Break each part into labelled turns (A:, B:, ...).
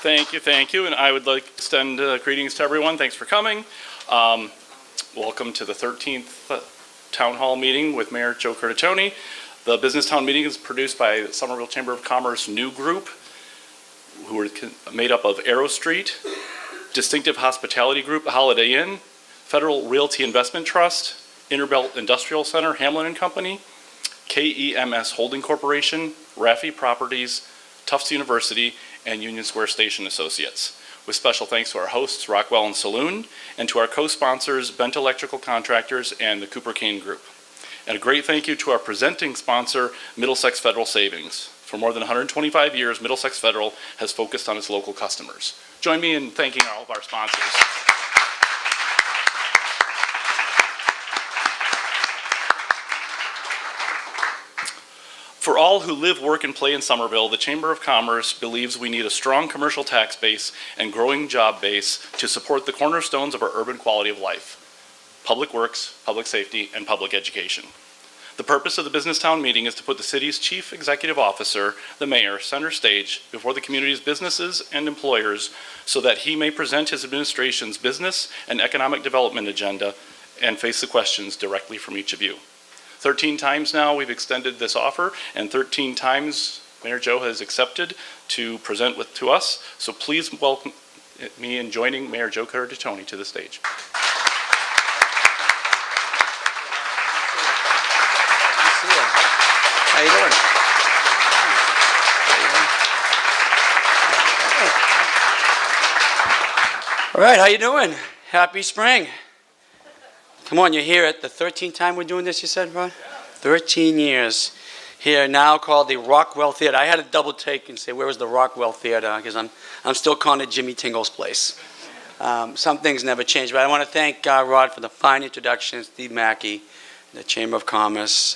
A: Thank you, and I would like to extend greetings to everyone. Thanks for coming. Welcome to the 13th Town Hall meeting with Mayor Joe Curtatone. The Business Town meeting is produced by Somerville Chamber of Commerce New Group, who are made up of Arrow Street, Distinctive Hospitality Group, Holiday Inn, Federal Realty Investment Trust, Interbelt Industrial Center, Hamlin and Company, KEMS Holding Corporation, Raffi Properties, Tufts University, and Union Square Station Associates. With special thanks to our hosts, Rockwell and Saloon, and to our co-sponsors, Bent Electrical Contractors and the Cooper Kane Group. And a great thank you to our presenting sponsor, Middlesex Federal Savings. For more than 125 years, Middlesex Federal has focused on its local customers. Join me in thanking all of our sponsors. For all who live, work, and play in Somerville, the Chamber of Commerce believes we need a strong commercial tax base and growing job base to support the cornerstones of our urban quality of life: public works, public safety, and public education. The purpose of the Business Town meeting is to put the city's chief executive officer, the mayor, center stage before the community's businesses and employers so that he may present his administration's business and economic development agenda and face the questions directly from each of you. 13 times now we've extended this offer, and 13 times Mayor Joe has accepted to present to us. So please welcome me in joining Mayor Joe Curtatone to the stage.
B: How you doing? All right, how you doing? Happy spring. Come on, you're here at the 13th time we're doing this, you said, Ron? 13 years. Here now called the Rockwell Theater. I had to double take and say, where was the Rockwell Theater? Because I'm still calling it Jimmy Tingle's place. Some things never change, but I want to thank Rod for the fine introduction, Steve Mackey, the Chamber of Commerce,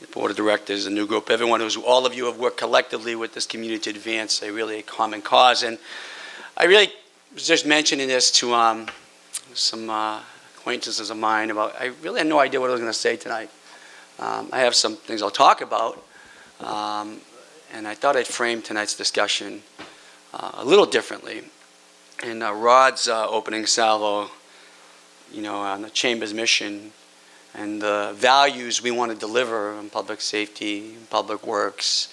B: the Board of Directors, the New Group, all of you have worked collectively with this community to advance a really common cause. And I really was just mentioning this to some acquaintances of mine about, I really had no idea what I was going to say tonight. I have some things I'll talk about, and I thought I'd frame tonight's discussion a little differently. In Rod's opening salvo, on the Chamber's mission and the values we want to deliver in public safety, public works,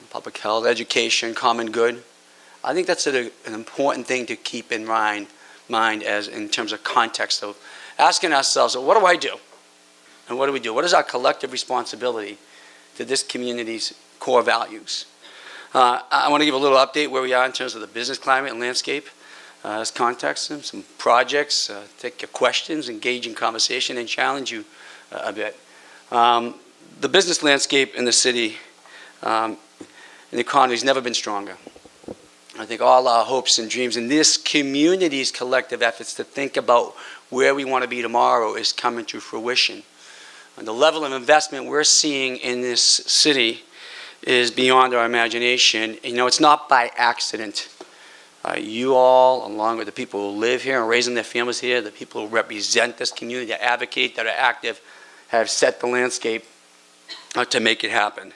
B: public health, education, common good, I think that's an important thing to keep in mind as in terms of context of asking ourselves, well, what do I do? And what do we do? What is our collective responsibility to this community's core values? I want to give a little update where we are in terms of the business climate and landscape as context, and some projects, take your questions, engage in conversation, and challenge you a bit. The business landscape in the city and the economy has never been stronger. I think all our hopes and dreams in this community's collective efforts to think about where we want to be tomorrow is coming to fruition. And the level of investment we're seeing in this city is beyond our imagination. It's not by accident. You all, along with the people who live here and raising their families here, the people who represent this community, that advocate, that are active, have set the landscape to make it happen.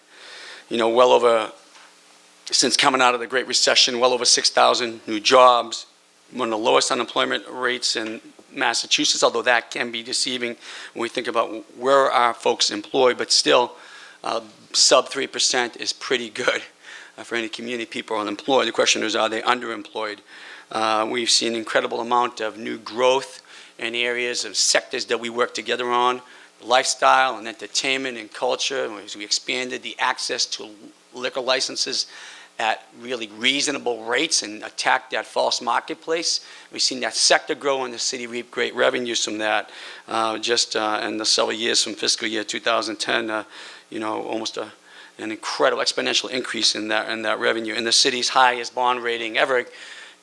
B: Since coming out of the Great Recession, well over 6,000 new jobs, one of the lowest unemployment rates in Massachusetts, although that can be deceiving when we think about where our folks employed, but still sub 3% is pretty good for any community. People are unemployed. The question is, are they underemployed? We've seen an incredible amount of new growth in areas and sectors that we work together on, lifestyle and entertainment and culture. As we expanded the access to liquor licenses at really reasonable rates and attacked that false marketplace. We've seen that sector grow and the city reap great revenues from that. Just in the several years from fiscal year 2010, almost an incredible exponential increase in that revenue. And the city's highest bond rating ever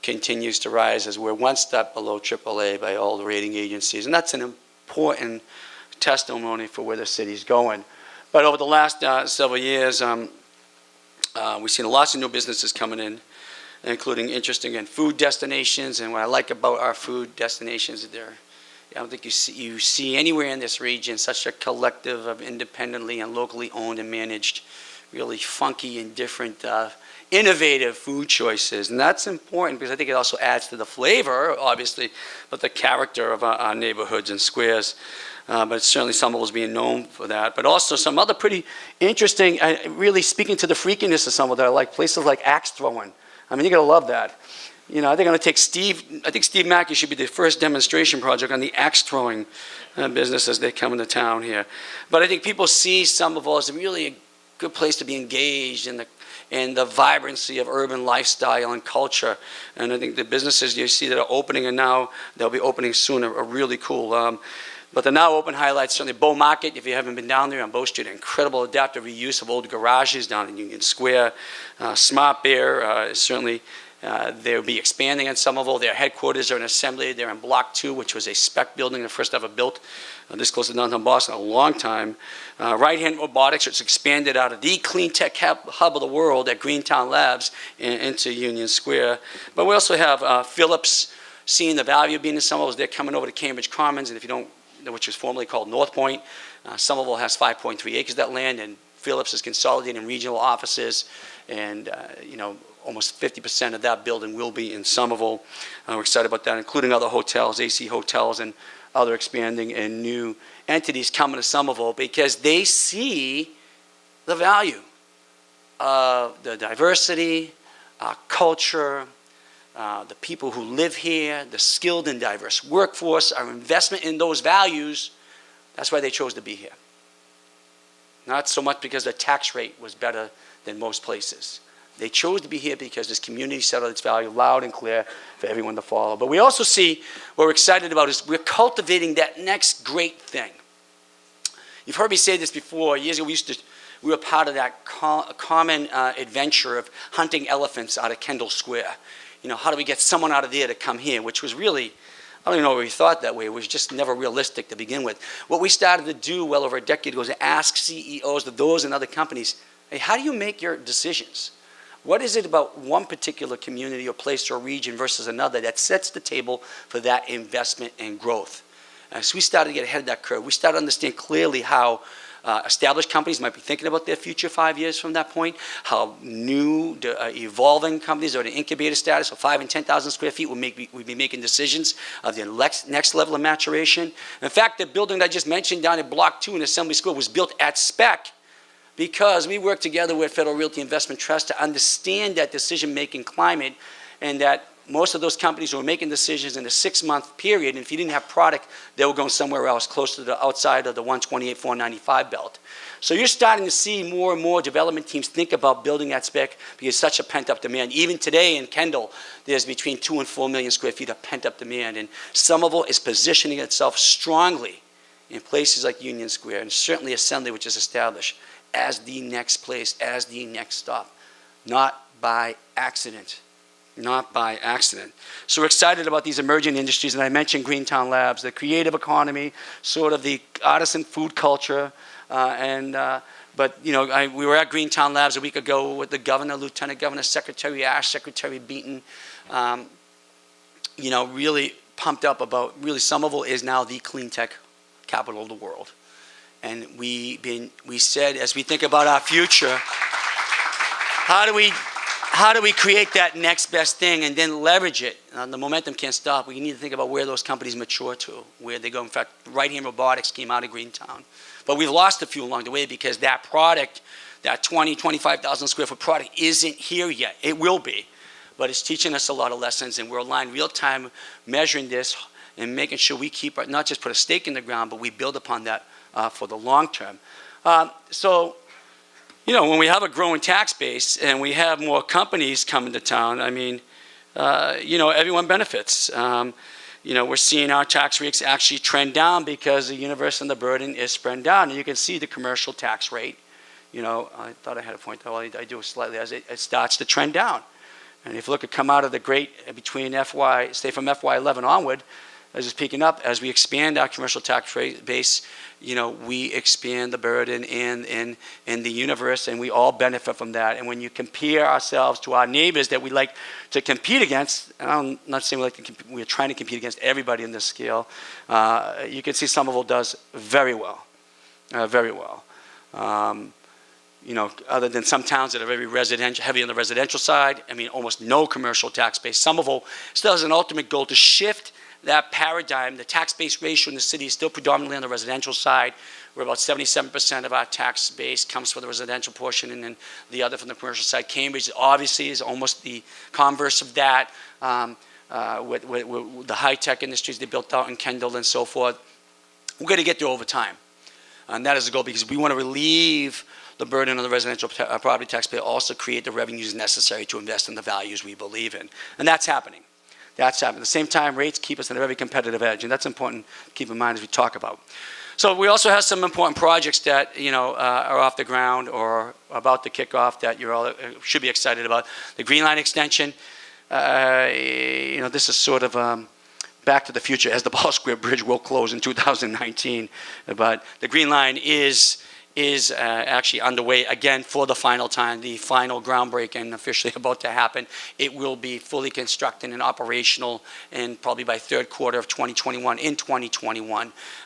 B: continues to rise as we're one step below AAA by all the rating agencies. And that's an important testimony for where the city's going. But over the last several years, we've seen lots of new businesses coming in, including interesting and food destinations. And what I like about our food destinations is I don't think you see anywhere in this region such a collective of independently and locally owned and managed, really funky and different innovative food choices. And that's important because I think it also adds to the flavor, obviously, but the character of our neighborhoods and squares. But certainly Somerville is being known for that. But also some other pretty interesting, really speaking to the freakiness of Somerville, that I like places like axe throwing. I mean, you're going to love that. You know, I think I'm going to take Steve Mackey should be the first demonstration project on the axe throwing business as they come into town here. But I think people see Somerville as really a good place to be engaged in the vibrancy of urban lifestyle and culture. And I think the businesses you see that are opening and now they'll be opening soon are really cool. But the now open highlights, certainly Bow Market, if you haven't been down there on Bow Street, incredible adaptive reuse of old garages down in Union Square. Smart Beer, certainly they'll be expanding in Somerville. Their headquarters are in Assembly. They're in Block 2, which was a spec building, the first ever built this close to downtown Boston, a long time. Right Hand Robotics, which expanded out of the clean tech hub of the world at Greentown Labs into Union Square. But we also have Phillips seeing the value of being in Somerville. They're coming over to Cambridge Commons, and if you don't, which was formerly called North Point. Somerville has 5.3 acres of that land, and Phillips is consolidating regional offices, and almost 50% of that building will be in Somerville. We're excited about that, including other hotels, AC Hotels, and other expanding and new entities coming to Somerville because they see the value of the diversity, culture, the people who live here, the skilled and diverse workforce, our investment in those values. That's why they chose to be here. Not so much because the tax rate was better than most places. They chose to be here because this community settled its value loud and clear for everyone to follow. But we also see what we're excited about is we're cultivating that next great thing. You've heard me say this before. Years ago, we were part of that common adventure of hunting elephants out of Kendall Square. You know, how do we get someone out of there to come here, which was really, I don't even know why we thought that way. It was just never realistic to begin with. What we started to do well over a decade ago is to ask CEOs of those and other companies, hey, how do you make your decisions? What is it about one particular community or place or region versus another that sets the table for that investment and growth? So we started to get ahead of that curve. We started to understand clearly how established companies might be thinking about their future 5 years from that point, how new, evolving companies are in incubator status, so 5 and 10,000 square feet would be making decisions of the next level of maturation. In fact, the building that I just mentioned down at Block 2 in Assembly Square was built at spec because we worked together with Federal Realty Investment Trust to understand that decision-making climate and that most of those companies were making decisions in a 6-month period, and if you didn't have product, they were going somewhere else, close to the outside of the 128, 495 belt. So you're starting to see more and more development teams think about building that spec because such a pent-up demand. Even today in Kendall, there's between 2 and 4 million square feet of pent-up demand, and Somerville is positioning itself strongly in places like Union Square, and certainly Assembly, which is established as the next place, as the next stop, not by accident. Not by accident. So we're excited about these emerging industries, and I mentioned Greentown Labs, the creative economy, sort of the artisan food culture, but we were at Greentown Labs a week ago with the governor, Lieutenant Governor, Secretary Ash, Secretary Beaton, really pumped up about really Somerville is now the clean tech capital of the world. And we said, as we think about our future, how do we create that next best thing and then leverage it? The momentum can't stop. We need to think about where those companies mature to, where they go. In fact, Right Hand Robotics came out of Greentown. But we've lost a few along the way because that product, that 25,000 square foot product isn't here yet. It will be. But it's teaching us a lot of lessons, and we're aligned real time measuring this and making sure we keep, not just put a stake in the ground, but we build upon that for the long term. When we have a growing tax base and we have more companies coming to town, I mean, everyone benefits. We're seeing our tax rates actually trend down because the universe and the burden is spread down. And you can see the commercial tax rate. I thought I had a point, though I do slightly, as it starts to trend down. And if you look at come out of the great, between from FY11 onward, as it's peaking up, as we expand our commercial tax rate base, we expand the burden in the universe, and we all benefit from that. And when you compare ourselves to our neighbors that we like to compete against, and I'm not saying we're trying to compete against everybody in this scale, you can see Somerville does very well, very well. other than some towns that are very residential, heavy on the residential side, almost no commercial tax base. Somerville still has an ultimate goal to shift that paradigm. The tax base ratio in the city is still predominantly on the residential side, where about 77% of our tax base comes from the residential portion, and then the other from the commercial side. Cambridge obviously is almost the converse of that, with the high-tech industries they built out in Kendall and so forth. We're going to get there over time, and that is the goal, because we want to relieve the burden on the residential property tax payer, also create the revenues necessary to invest in the values we believe in. And that's happening. That's happening. At the same time, rates keep us at a very competitive edge, and that's important to keep in mind as we talk about. So we also have some important projects that are off the ground or about to kick off that you all should be excited about. The Green Line extension, this is sort of back to the future, as the Ball Square Bridge will close in 2019. But the Green Line is actually underway again for the final time. The final groundbreaking officially about to happen. It will be fully constructed and operational, and probably by third quarter of 2021,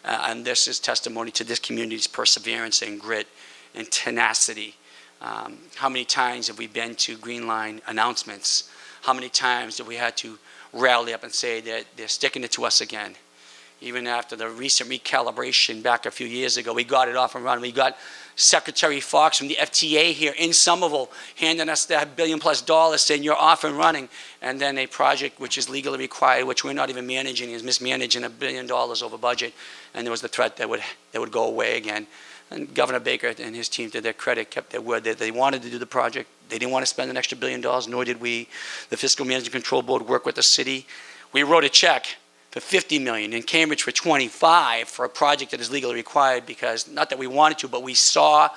B: and this is testimony to this community's perseverance and grit and tenacity. How many times have we been to Green Line announcements? How many times have we had to rally up and say that they're sticking it to us again? Even after the recent recalibration back a few years ago, we got it off and running. We got Secretary Fox from the FTA here in Somerville handing us that $1 billion+ saying you're off and running. And then a project which is legally required, which we're not even managing, is mismanaging $1 billion over budget. And there was the threat that would go away again. And Governor Baker and his team, to their credit, kept their word that they wanted to do the project. They didn't want to spend an extra $1 billion, nor did we. The Fiscal Management Control Board worked with the city. We wrote a check for $50 million, in Cambridge for $25 for a project that is legally required, because not that we wanted to, but we saw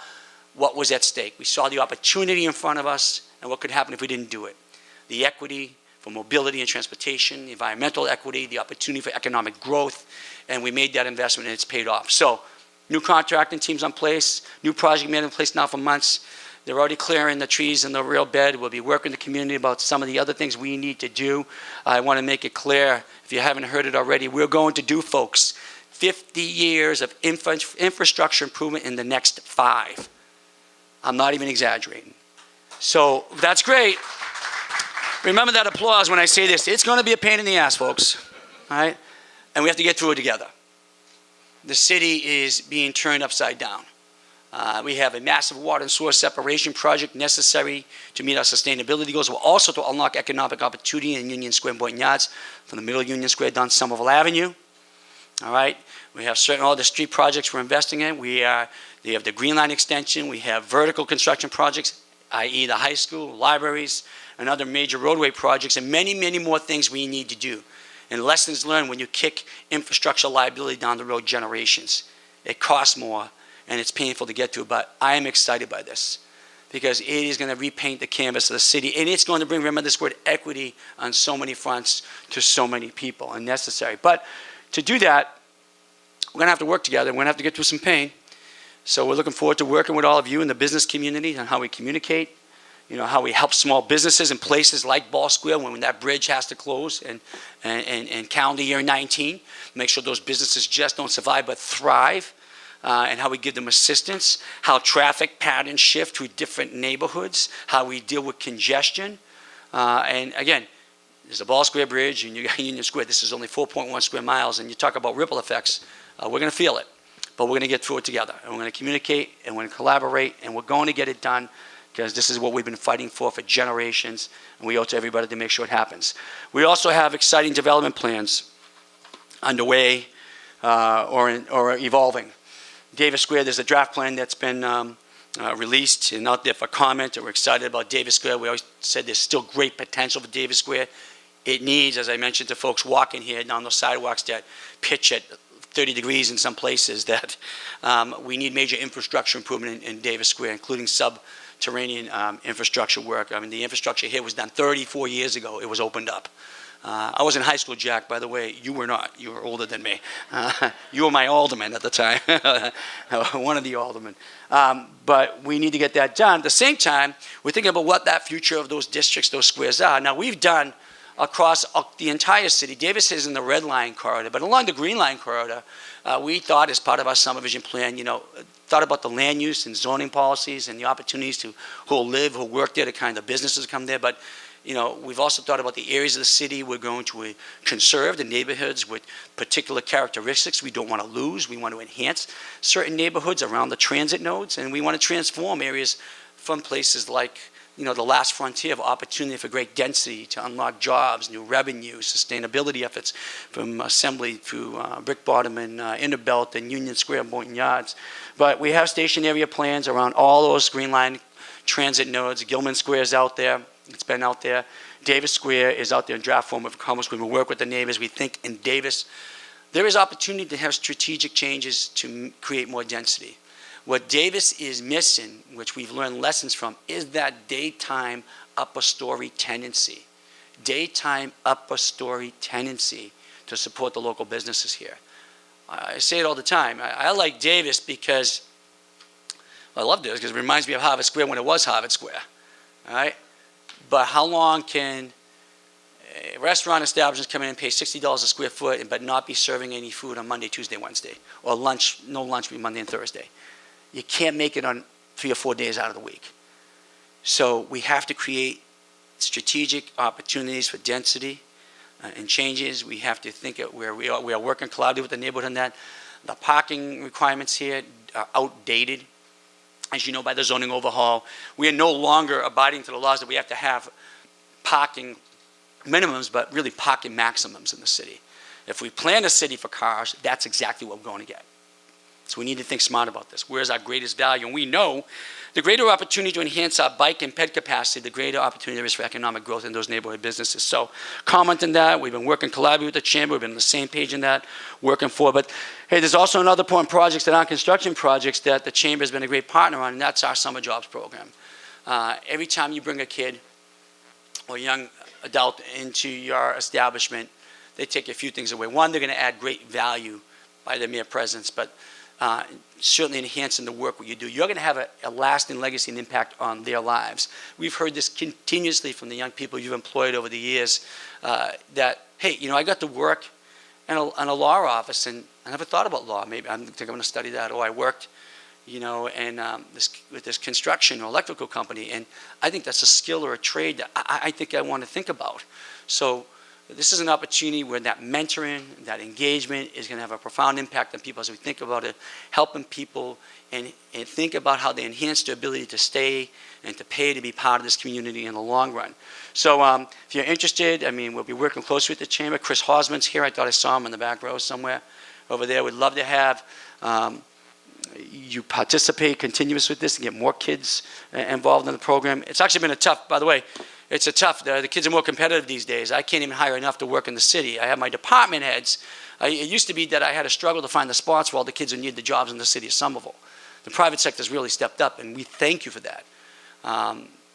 B: what was at stake. We saw the opportunity in front of us and what could happen if we didn't do it. The equity for mobility and transportation, the environmental equity, the opportunity for economic growth, and we made that investment and it's paid off. So, new contracting teams in place, new project management in place now for months. They're already clearing the trees in the rail bed. We'll be working with the community about some of the other things we need to do. I want to make it clear, if you haven't heard it already, we're going to do, folks, 50 years of infrastructure improvement in the next 5. I'm not even exaggerating. So that's great. Remember that applause when I say this. It's going to be a pain in the ass, folks. All right? And we have to get through it together. The city is being turned upside down. We have a massive water and sewer separation project necessary to meet our sustainability goals, but also to unlock economic opportunity in Union Square and Boynton Yards, from the middle of Union Square down Somerville Avenue. All right, we have all the street projects we're investing in. They have the Green Line extension. We have vertical construction projects, i.e. the high school, libraries, and other major roadway projects, and many, many more things we need to do. And lessons learned when you kick infrastructure liability down the road generations. It costs more, and it's painful to get to, but I am excited by this, because it is going to repaint the canvas of the city, and it's going to bring, remember this word, equity on so many fronts to so many people, and necessary. But to do that, we're going to have to work together. We're going to have to get through some pain. So we're looking forward to working with all of you in the business community on how we communicate, how we help small businesses in places like Ball Square when that bridge has to close in calendar year 19, make sure those businesses just don't survive but thrive. And how we give them assistance, how traffic patterns shift to different neighborhoods, how we deal with congestion. And again, there's a Ball Square Bridge and you got Union Square. This is only 4.1 square miles, and you talk about ripple effects. We're going to feel it, but we're going to get through it together. And we're going to communicate, and we're going to collaborate, and we're going to get it done, because this is what we've been fighting for generations, and we owe it to everybody to make sure it happens. We also have exciting development plans underway or evolving. Davis Square, there's a draft plan that's been released and out there for comment, and we're excited about Davis Square. We always said there's still great potential for Davis Square. It needs, as I mentioned to folks walking here down those sidewalks that pitch at 30 degrees in some places, that we need major infrastructure improvement in Davis Square, including subterranean infrastructure work. I mean, the infrastructure here was done 34 years ago. It was opened up. I was in high school, Jack, by the way. You were not. You were older than me. You were my alderman at the time, one of the aldermen. But we need to get that done. At the same time, we're thinking about what that future of those districts, those squares are. Now, we've done across the entire city. Davis is in the red line corridor, but along the green line corridor, we thought as part of our summer vision plan, thought about the land use and zoning policies and the opportunities to who will live, who will work there, the kind of businesses come there. But, we've also thought about the areas of the city we're going to conserve, the neighborhoods with particular characteristics we don't want to lose. We want to enhance certain neighborhoods around the transit nodes, and we want to transform areas from places like, the last frontier of opportunity for great density to unlock jobs, new revenue, sustainability efforts from Assembly through Brick Bottom and Innerbelt and Union Square and Boynton Yards. But we have station area plans around all those Green Line transit nodes. Gilman Square is out there. It's been out there. Davis Square is out there in draft form of Commerce. We will work with the neighbors. We think in Davis, there is opportunity to have strategic changes to create more density. What Davis is missing, which we've learned lessons from, is that daytime upper story tendency. Daytime upper story tendency to support the local businesses here. I say it all the time. I like Davis because, I love Davis because it reminds me of Harvard Square when it was Harvard Square. All right? But how long can restaurant establishments come in and pay $60 a square foot but not be serving any food on Monday, Tuesday, Wednesday? Or lunch, no lunch be Monday and Thursday. You can't make it on 3 or 4 days out of the week. So we have to create strategic opportunities for density and changes. We have to think of where we are working collaboratively with the neighborhood on that. The parking requirements here are outdated. As you know, by the zoning overhaul, we are no longer abiding to the laws that we have to have parking minimums, but really parking maximums in the city. If we plan a city for cars, that's exactly what we're going to get. So we need to think smart about this. Where's our greatest value? And we know the greater opportunity to enhance our bike and ped capacity, the greater opportunity there is for economic growth in those neighborhood businesses. So commenting that, we've been working collaboratively with the chamber, we've been on the same page in that, working for. But hey, there's also another important projects that aren't construction projects that the chamber has been a great partner on, and that's our summer jobs program. Every time you bring a kid or young adult into your establishment, they take a few things away. One, they're going to add great value by their mere presence, but certainly enhancing the work what you do. You're going to have a lasting legacy and impact on their lives. We've heard this continuously from the young people you've employed over the years, that, hey, I got to work in a law office, and I never thought about law. Maybe I think I'm going to study that. Or I worked, and with this construction or electrical company, and I think that's a skill or a trade that I think I want to think about. So this is an opportunity where that mentoring, that engagement is going to have a profound impact on people as we think about it, helping people and think about how they enhance their ability to stay and to pay to be part of this community in the long run. So if you're interested, we'll be working closely with the chamber. Chris Hosman's here. I thought I saw him in the back row somewhere over there. We'd love to have you participate continuous with this and get more kids involved in the program. It's actually been a tough, by the way, it's a tough, the kids are more competitive these days. I can't even hire enough to work in the city. I have my department heads. It used to be that I had a struggle to find the spots for all the kids who need the jobs in the city of Somerville. The private sector's really stepped up, and we thank you for that.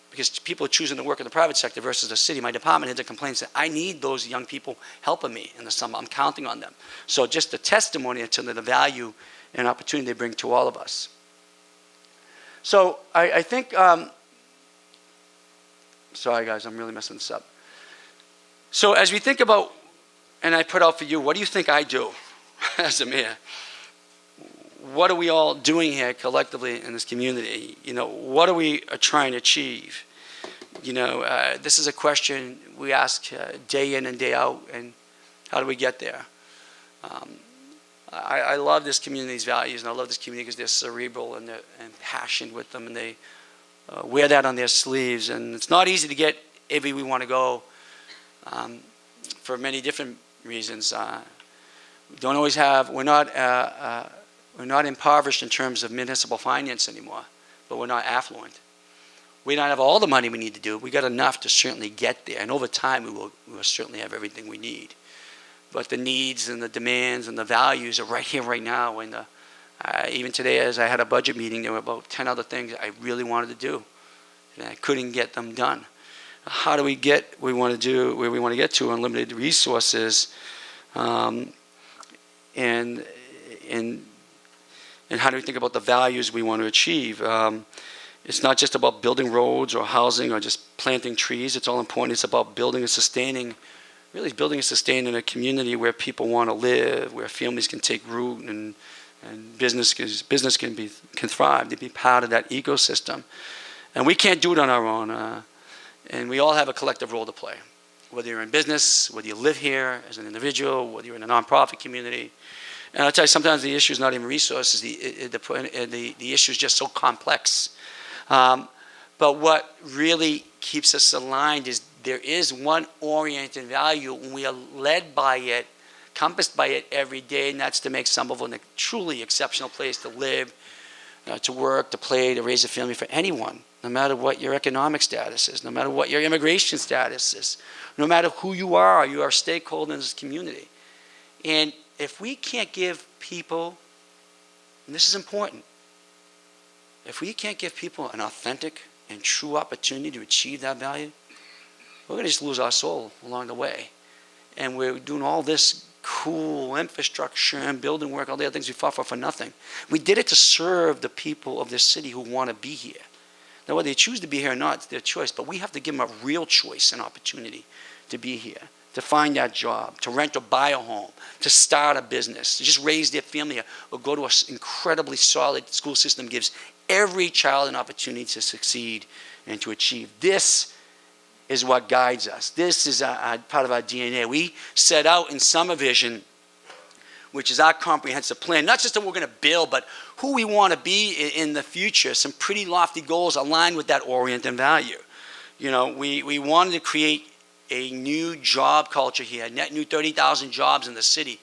B: Because people are choosing to work in the private sector versus the city. My department heads are complaining, saying, I need those young people helping me in the summer. I'm counting on them. So just a testimony to the value and opportunity they bring to all of us. So I think, sorry guys, I'm really messing this up. So as we think about, and I put out for you, what do you think I do as a mayor? What are we all doing here collectively in this community? What are we trying to achieve? This is a question we ask day in and day out, and how do we get there? I love this community's values, and I love this community because they're cerebral and passionate with them, and they wear that on their sleeves. And it's not easy to get everywhere we want to go for many different reasons. We don't always have. We're not impoverished in terms of municipal finance anymore, but we're not affluent. We don't have all the money we need to do. We got enough to certainly get there, and over time we will certainly have everything we need. But the needs and the demands and the values are right here, right now. And even today, as I had a budget meeting, there were about 10 other things I really wanted to do, and I couldn't get them done. How do we get where we want to do, where we want to get to, unlimited resources, and how do we think about the values we want to achieve? It's not just about building roads or housing or just planting trees. It's all important. It's about building and sustaining, really building and sustaining a community where people want to live, where families can take root and and business can thrive, to be part of that ecosystem. And we can't do it on our own. And we all have a collective role to play. Whether you're in business, whether you live here as an individual, whether you're in a nonprofit community. And I'll tell you, sometimes the issue is not even resources. The issue is just so complex. But what really keeps us aligned is there is one oriented value, and we are led by it, compassed by it every day, and that's to make Somerville a truly exceptional place to live, to work, to play, to raise a family for anyone, no matter what your economic status is, no matter what your immigration status is, no matter who you are a stakeholder in this community. And if we can't give people, and this is important, if we can't give people an authentic and true opportunity to achieve that value, we're going to just lose our soul along the way. And we're doing all this cool infrastructure and building work, all the other things we fought for nothing. We did it to serve the people of this city who want to be here. Now, whether they choose to be here or not, it's their choice, but we have to give them a real choice and opportunity to be here, to find that job, to rent or buy a home, to start a business, to just raise their family here, or go to an incredibly solid school system that gives every child an opportunity to succeed and to achieve. This is what guides us. This is part of our DNA. We set out in SummerVision, which is our comprehensive plan, not just that we're going to build, but who we want to be in the future. Some pretty lofty goals aligned with that orient and value. You know, we wanted to create a new job culture here, net new 30,000 jobs in the city.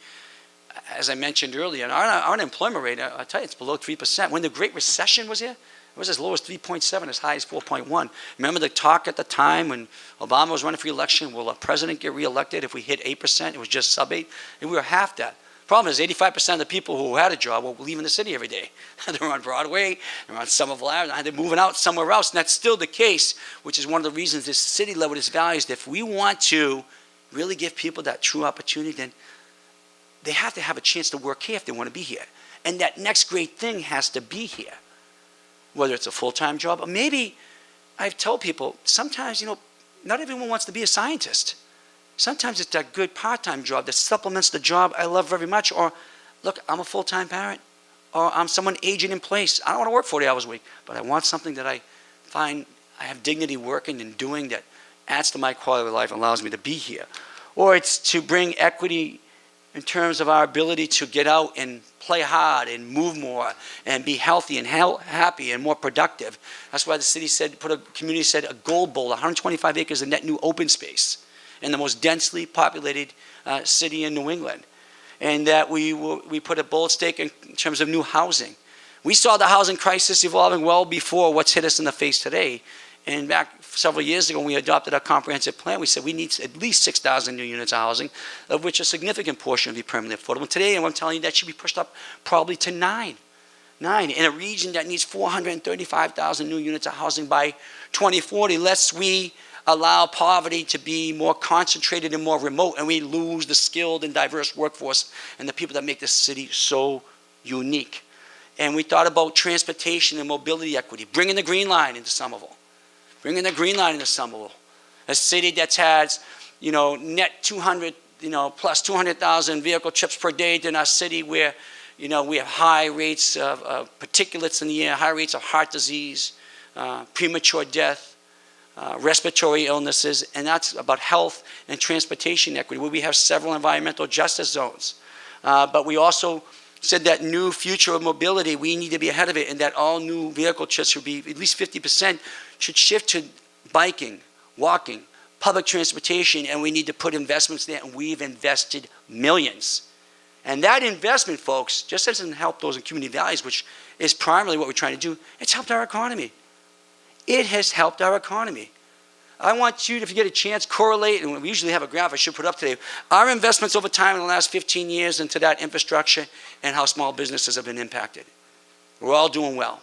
B: As I mentioned earlier, our unemployment rate, I'll tell you, it's below 3%. When the Great Recession was here, it was as low as 3.7, as high as 4.1. Remember the talk at the time when Obama was running for election, will a president get reelected if we hit 8%? It was just sub 8, and we were half that. Problem is 85% of the people who had a job were leaving the city every day. They're on Broadway, they're on Somerville Avenue, they're moving out somewhere else, and that's still the case, which is one of the reasons this city led with its values. If we want to really give people that true opportunity, then they have to have a chance to work here if they want to be here. And that next great thing has to be here, whether it's a full-time job, or maybe I've told people, sometimes, not everyone wants to be a scientist. Sometimes it's that good part-time job that supplements the job I love very much. Or, look, I'm a full-time parent. Or I'm someone aging in place. I don't want to work 40 hours a week, but I want something that I find I have dignity working and doing that adds to my quality of life and allows me to be here. Or it's to bring equity in terms of our ability to get out and play hard and move more and be healthy and happy and more productive. That's why the city said, community said a gold bowl, 125 acres of net new open space in the most densely populated city in New England. And that we put a bold stake in terms of new housing. We saw the housing crisis evolving well before what's hit us in the face today. And back several years ago when we adopted our comprehensive plan, we said we need at least 6,000 new units of housing, of which a significant portion will be permanently affordable. Today, I'm telling you, that should be pushed up probably to 9 in a region that needs 435,000 new units of housing by 2040, lest we allow poverty to be more concentrated and more remote, and we lose the skilled and diverse workforce and the people that make this city so unique. And we thought about transportation and mobility equity, bringing the Green Line into Somerville. Bringing the Green Line into Somerville, a city that has, net 200, plus 200,000 vehicle trips per day in our city, where, we have high rates of particulates in the air, high rates of heart disease, premature death, respiratory illnesses, and that's about health and transportation equity, where we have several environmental justice zones. But we also said that new future of mobility, we need to be ahead of it, and that all new vehicle trips should be, at least 50%, should shift to biking, walking, public transportation, and we need to put investments there, and we've invested millions. And that investment, folks, just doesn't help those in community values, which is primarily what we're trying to do. It's helped our economy. It has helped our economy. I want you to, if you get a chance, correlate, and we usually have a graph I should put up today, our investments over time in the last 15 years into that infrastructure and how small businesses have been impacted. We're all doing well.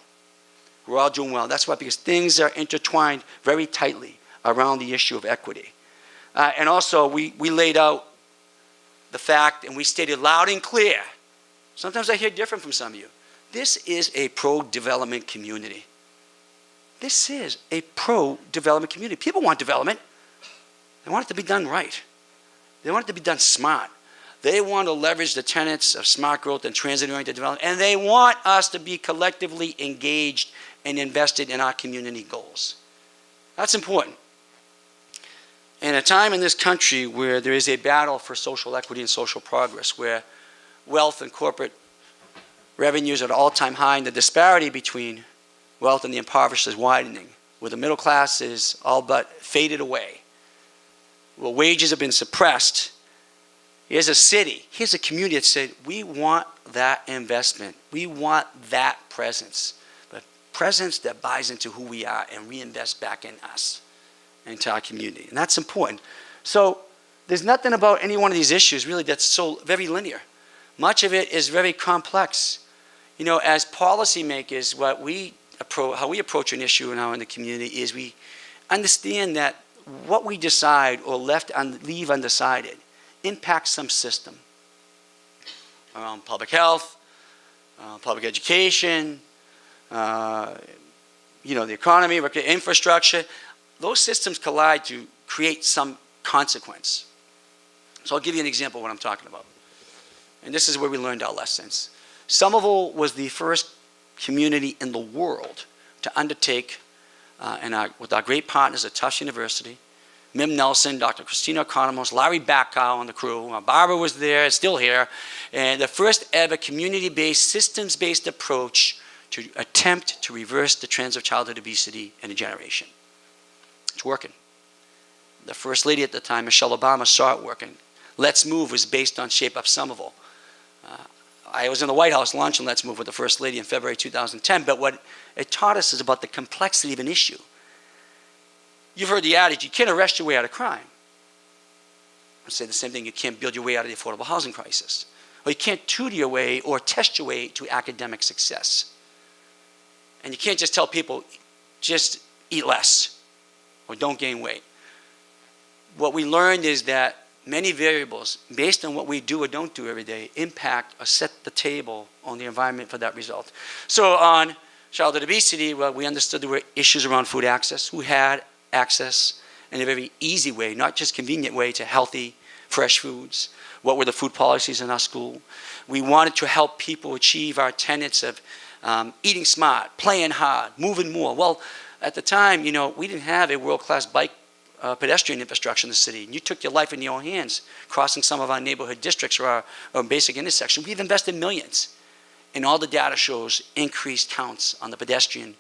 B: We're all doing well. That's why, because things are intertwined very tightly around the issue of equity. And also, we laid out the fact, and we stated loud and clear, sometimes I hear different from some of you, this is a pro-development community. This is a pro-development community. People want development. They want it to be done right. They want it to be done smart. They want to leverage the tenets of smart growth and transit-oriented development, and they want us to be collectively engaged and invested in our community goals. That's important. In a time in this country where there is a battle for social equity and social progress, where wealth and corporate revenues are at an all-time high, and the disparity between wealth and the impoverished is widening, where the middle class is all but faded away, where wages have been suppressed, here's a city, here's a community that said, we want that investment. We want that presence. The presence that buys into who we are and reinvests back in us, into our community. And that's important. So there's nothing about any one of these issues really that's so very linear. Much of it is very complex. You know, as policymakers, how we approach an issue now in the community is we understand that what we decide or leave undecided impacts some system around public health, public education, the economy, infrastructure. Those systems collide to create some consequence. So I'll give you an example of what I'm talking about. And this is where we learned our lessons. Somerville was the first community in the world to undertake, with our great partners at Tufts University, Mim Nelson, Dr. Christina Economos, Larry Backow on the crew, Barbara was there, still here, and the first ever community-based, systems-based approach to attempt to reverse the trends of childhood obesity in a generation. It's working. The First Lady at the time, Michelle Obama, saw it working. Let's Move was based on Shape Up Somerville. I was in the White House launching Let's Move with the First Lady in February 2010, but what it taught us is about the complexity of an issue. You've heard the adage, you can't arrest your way out of crime. I say the same thing, you can't build your way out of the affordable housing crisis. Or you can't tutor your way or test your way to academic success. And you can't just tell people, just eat less or don't gain weight. What we learned is that many variables, based on what we do or don't do every day, impact or set the table on the environment for that result. So on childhood obesity, well, we understood there were issues around food access. Who had access in a very easy way, not just convenient way, to healthy, fresh foods? What were the food policies in our school? We wanted to help people achieve our tenets of eating smart, playing hard, moving more. Well, at the time, we didn't have a world-class bike pedestrian infrastructure in the city. And you took your life in your own hands, crossing some of our neighborhood districts or our basic intersections. We've invested millions. And all the data shows increased counts on the pedestrian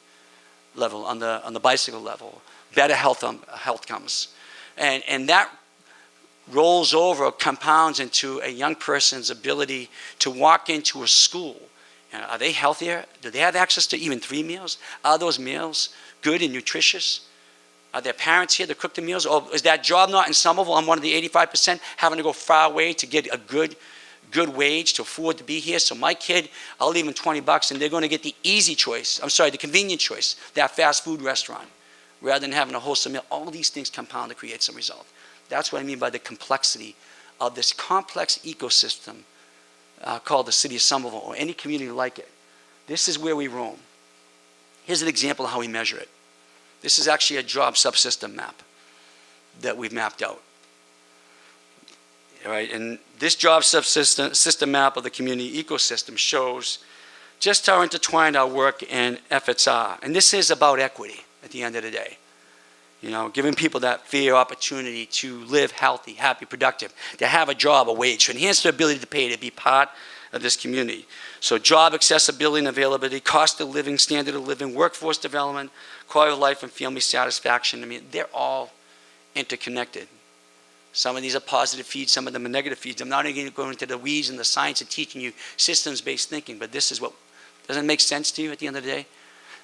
B: level, on the bicycle level, better health outcomes. And that rolls over, compounds into a young person's ability to walk into a school. Are they healthier? Do they have access to even 3 meals? Are those meals good and nutritious? Are there parents here to cook the meals? Or is that job not in Somerville? I'm one of the 85% having to go far away to get a good wage to afford to be here. So my kid, I'll leave them $20 and they're going to get the easy choice. The convenient choice, that fast food restaurant, rather than having a wholesome meal. All these things compound to create some result. That's what I mean by the complexity of this complex ecosystem called the city of Somerville, or any community like it. This is where we roam. Here's an example of how we measure it. This is actually a job subsystem map that we've mapped out. All right, and this job subsystem map of the community ecosystem shows just how intertwined our work and efforts are. And this is about equity at the end of the day. Giving people that fair opportunity to live healthy, happy, productive, to have a job, a wage, to enhance their ability to pay, to be part of this community. So job accessibility and availability, cost of living, standard of living, workforce development, quality of life, and family satisfaction. They're all interconnected. Some of these are positive feeds, some of them are negative feeds. I'm not going to go into the weeds and the science of teaching you systems-based thinking, but this is what, doesn't it make sense to you at the end of the day?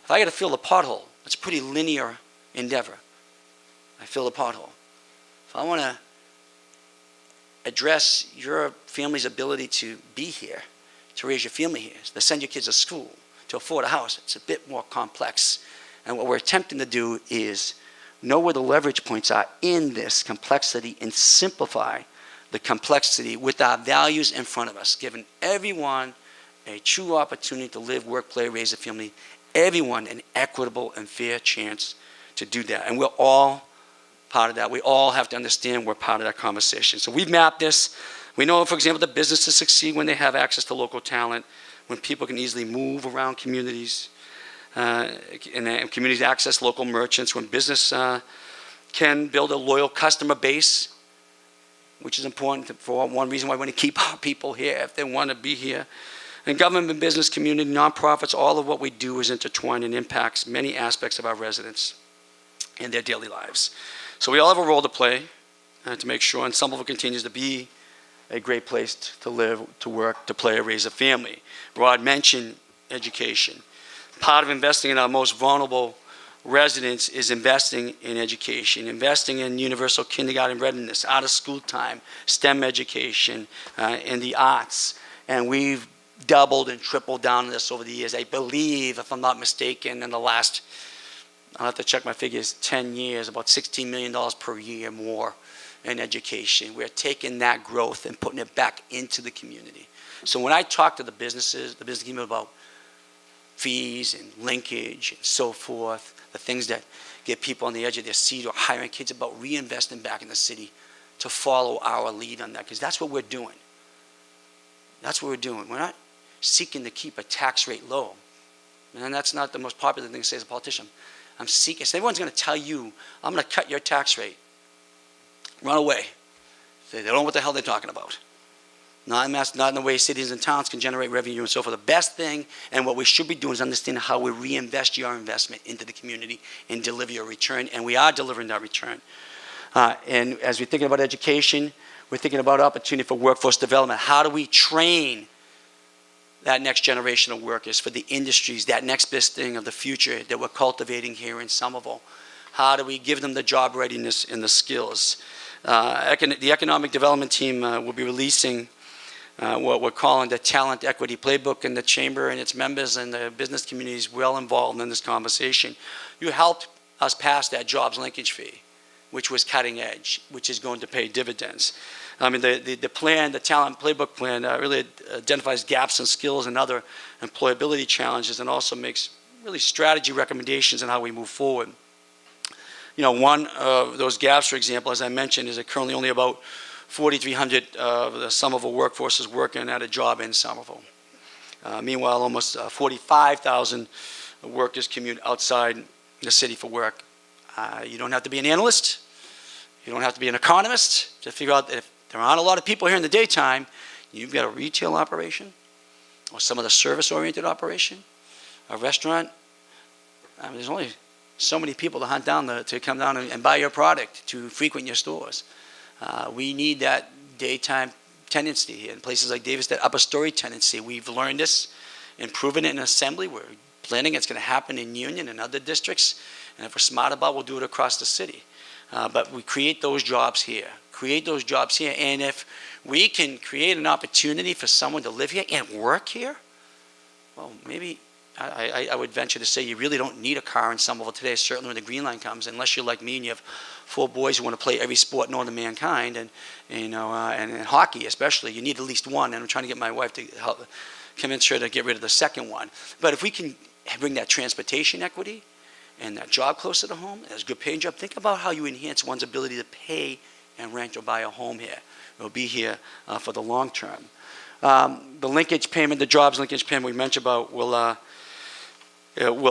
B: If I got to fill a pothole, it's a pretty linear endeavor. I fill the pothole. If I want to address your family's ability to be here, to raise your family here, to send your kids to school, to afford a house, it's a bit more complex. And what we're attempting to do is know where the leverage points are in this complexity and simplify the complexity with our values in front of us, giving everyone a true opportunity to live, work, play, raise a family, everyone an equitable and fair chance to do that. And we're all part of that. We all have to understand we're part of that conversation. So we've mapped this. We know, for example, that businesses succeed when they have access to local talent, when people can easily move around communities, and communities access local merchants, when business can build a loyal customer base, which is important for one reason why we want to keep our people here if they want to be here. And government and business community, nonprofits, all of what we do is intertwined and impacts many aspects of our residents and their daily lives. So we all have a role to play to make sure, and Somerville continues to be a great place to live, to work, to play, raise a family. Rod mentioned education. Part of investing in our most vulnerable residents is investing in education, investing in universal kindergarten readiness, out of school time, STEM education, and the arts. And we've doubled and tripled down on this over the years. I believe, if I'm not mistaken, in the last, I'll have to check my figures, 10 years, about $16 million per year more in education. We're taking that growth and putting it back into the community. So when I talk to the businesses, the business community about fees and linkage and so forth, the things that get people on the edge of their seat or hiring kids, about reinvesting back in the city to follow our lead on that, because that's what we're doing. That's what we're doing. We're not seeking to keep a tax rate low. And that's not the most popular thing to say as a politician. I'm seeking, so everyone's going to tell you, I'm going to cut your tax rate. Run away. They don't know what the hell they're talking about. Not in the way cities and towns can generate revenue and so forth. The best thing, and what we should be doing, is understanding how we reinvest your investment into the community and deliver your return, and we are delivering that return. And as we're thinking about education, we're thinking about opportunity for workforce development. How do we train that next generation of workers for the industries, that next best thing of the future that we're cultivating here in Somerville? How do we give them the job readiness and the skills? The economic development team will be releasing what we're calling the Talent Equity Playbook, and the Chamber and its members and the business community is well involved in this conversation. You helped us pass that jobs linkage fee, which was cutting edge, which is going to pay dividends. I mean, the plan, the Talent Playbook plan, really identifies gaps in skills and other employability challenges, and also makes really strategy recommendations on how we move forward. You know, one of those gaps, for example, as I mentioned, is that currently only about 4,300 of the Somerville workforce is working at a job in Somerville. Meanwhile, almost 45,000 workers commute outside the city for work. You don't have to be an analyst. You don't have to be an economist to figure out that if there aren't a lot of people here in the daytime, you've got a retail operation or some of the service-oriented operation, a restaurant. I mean, there's only so many people to hunt down to come down and buy your product, to frequent your stores. We need that daytime tenancy in places like Davis, that upper story tenancy. We've learned this and proven it in Assembly. We're planning it's going to happen in Union and other districts. And if we're smart about it, we'll do it across the city. But we create those jobs here. And if we can create an opportunity for someone to live here and work here, well, maybe I would venture to say you really don't need a car in Somerville today, certainly when the Green Line comes, unless you're like me and you have 4 boys who want to play every sport known to mankind, and and hockey especially. You need at least one, and I'm trying to get my wife to help convince her to get rid of the second one. But if we can bring that transportation equity and that job closer to home, as a good paying job, think about how you enhance one's ability to pay and rent or buy a home here. We'll be here for the long term. The linkage payment, the jobs linkage payment we mentioned about will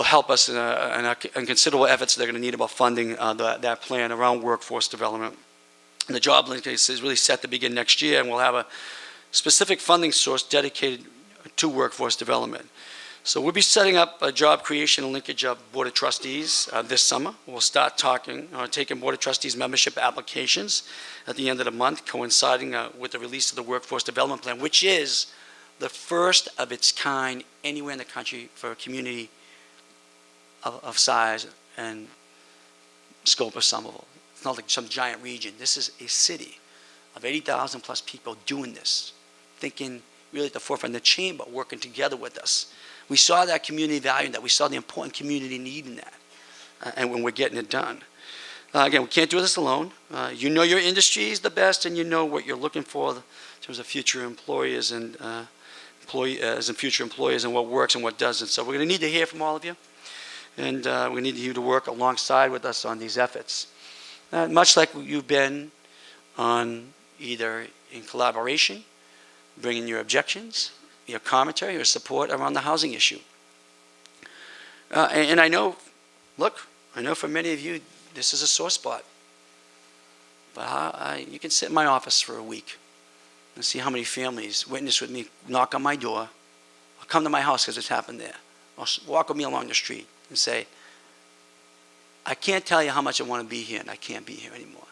B: help us in considerable efforts they're going to need about funding that plan around workforce development. And the job linkage is really set to begin next year, and we'll have a specific funding source dedicated to workforce development. So we'll be setting up a job creation and linkage of Board of Trustees this summer. We'll start taking Board of Trustees membership applications at the end of the month, coinciding with the release of the Workforce Development Plan, which is the first of its kind anywhere in the country for a community of size and scope of Somerville. It's not like some giant region. This is a city of 80,000 plus people doing this, thinking really at the forefront of the chamber, working together with us. We saw that community value in that. We saw the important community need in that. And when we're getting it done. Again, we can't do this alone. You know your industry is the best, and you know what you're looking for in terms of future employers and future employers, and what works and what doesn't. So we're going to need to hear from all of you. And we need you to work alongside with us on these efforts. Much like you've been on either in collaboration, bringing your objections, your commentary, your support around the housing issue. And I know, look, I know for many of you, this is a sore spot. But you can sit in my office for a week and see how many families witness with me, knock on my door, or come to my house because it's happened there, or walk with me along the street and say, I can't tell you how much I want to be here, and I can't be here anymore.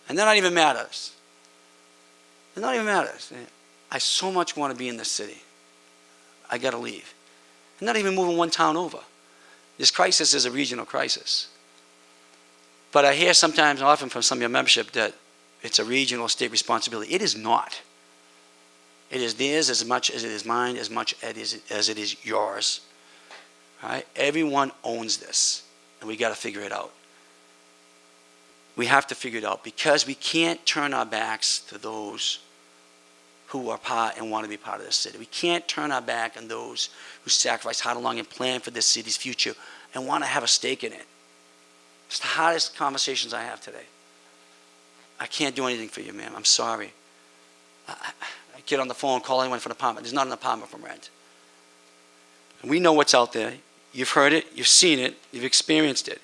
B: And that not even matters. It not even matters. I so much want to be in the city. I got to leave. I'm not even moving one town over. This crisis is a regional crisis. But I hear sometimes, often from some of your membership, that it's a regional state responsibility. It is not. It is theirs as much as it is mine, as much as it is yours. All right? Everyone owns this, and we got to figure it out. We have to figure it out because we can't turn our backs to those who are part and want to be part of this city. We can't turn our back on those who sacrifice hard along and plan for this city's future and want to have a stake in it. It's the hardest conversations I have today. I can't do anything for you, ma'am. I'm sorry. I get on the phone, call anyone for an apartment. There's not an apartment from rent. And we know what's out there. You've heard it. You've seen it. You've experienced it.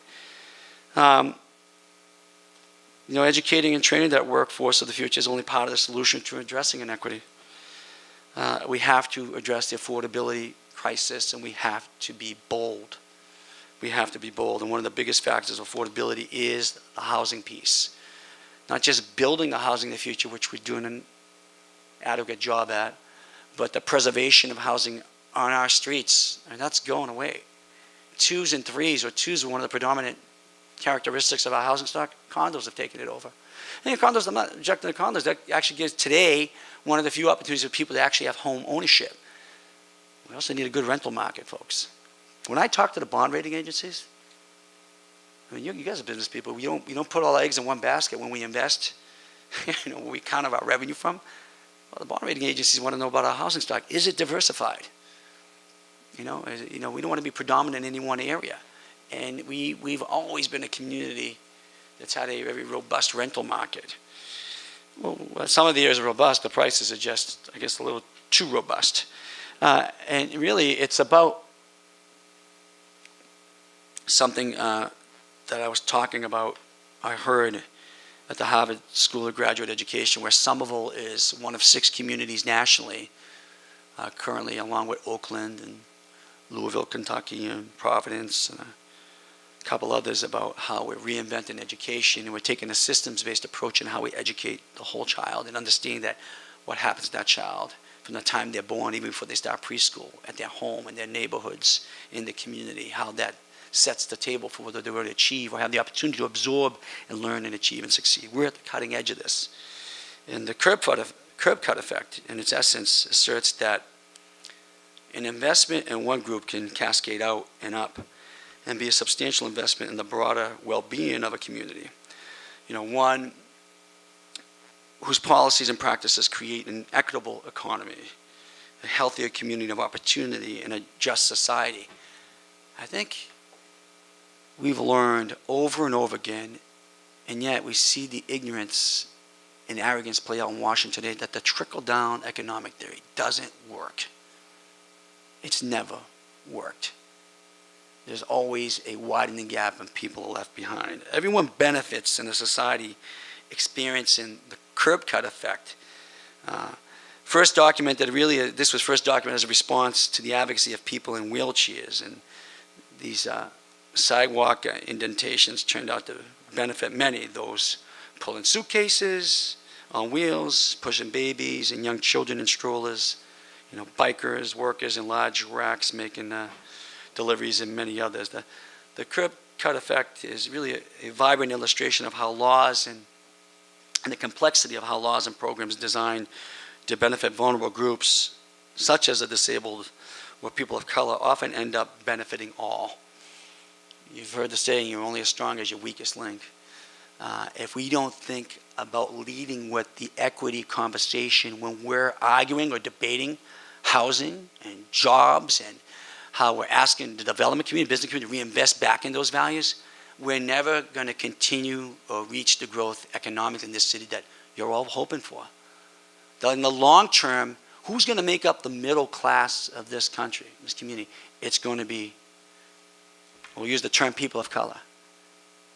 B: Educating and training that workforce of the future is only part of the solution to addressing inequity. We have to address the affordability crisis, and we have to be bold. We have to be bold, and one of the biggest factors of affordability is the housing piece. Not just building the housing in the future, which we're doing an adequate job at, but the preservation of housing on our streets, and that's going away. Twos and threes, or twos are one of the predominant characteristics of our housing stock. Condos have taken it over. And condos, I'm not objecting to condos. That actually gives today one of the few opportunities for people to actually have home ownership. We also need a good rental market, folks. When I talk to the bond rating agencies, I mean, you guys are business people. You don't put all eggs in one basket when we invest. Where we count our revenue from. Well, the bond rating agencies want to know about our housing stock. Is it diversified? We don't want to be predominant in any one area. And we've always been a community that's had a very robust rental market. Well, some of the areas are robust. The prices are just, I guess, a little too robust. And really, it's about something that I was talking about, I heard at the Harvard School of Graduate Education, where Somerville is one of 6 communities nationally, currently, along with Oakland and Louisville, Kentucky, and Providence, and a couple others, about how we're reinventing education, and we're taking a systems-based approach in how we educate the whole child and understanding that what happens to that child from the time they're born, even before they start preschool, at their home, in their neighborhoods, in the community, how that sets the table for whether they will achieve or have the opportunity to absorb and learn and achieve and succeed. We're at the cutting edge of this. And the curb cut effect, in its essence, asserts that an investment in one group can cascade out and up and be a substantial investment in the broader well-being of a community. One whose policies and practices create an equitable economy, a healthier community of opportunity, and a just society. I think we've learned over and over again, and yet we see the ignorance and arrogance play out in Washington today, that the trickle-down economic theory doesn't work. It's never worked. There's always a widening gap and people are left behind. Everyone benefits in a society experiencing the curb cut effect. First documented, this was first documented as a response to the advocacy of people in wheelchairs, and these sidewalk indentations turned out to benefit many, those pulling suitcases on wheels, pushing babies and young children in strollers, bikers, workers in large racks making deliveries, and many others. The curb cut effect is really a vibrant illustration of how laws and the complexity of how laws and programs designed to benefit vulnerable groups, such as the disabled or people of color, often end up benefiting all. You've heard the saying, you're only as strong as your weakest link. If we don't think about leading with the equity conversation when we're arguing or debating housing and jobs and how we're asking the development community, business community to reinvest back in those values, we're never going to continue or reach the growth economically in this city that you're all hoping for. In the long term, who's going to make up the middle class of this country, this community? It's going to be, we'll use the term people of color.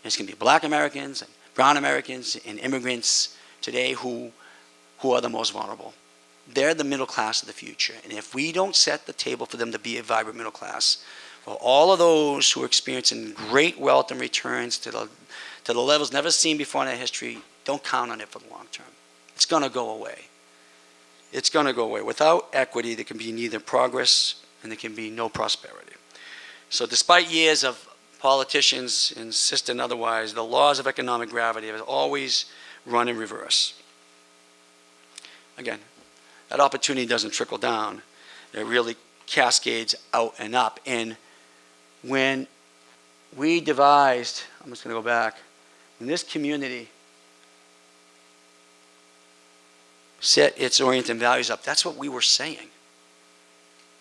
B: It's going to be Black Americans and brown Americans and immigrants today who are the most vulnerable. They're the middle class of the future. And if we don't set the table for them to be a vibrant middle class, for all of those who are experiencing great wealth and returns to the levels never seen before in our history, don't count on it for the long term. It's going to go away. It's going to go away. Without equity, there can be neither progress and there can be no prosperity. So despite years of politicians insisting otherwise, the laws of economic gravity have always run in reverse. Again, that opportunity doesn't trickle down. It really cascades out and up. And when we devised, I'm just going to go back, when this community set its orient and values up, that's what we were saying.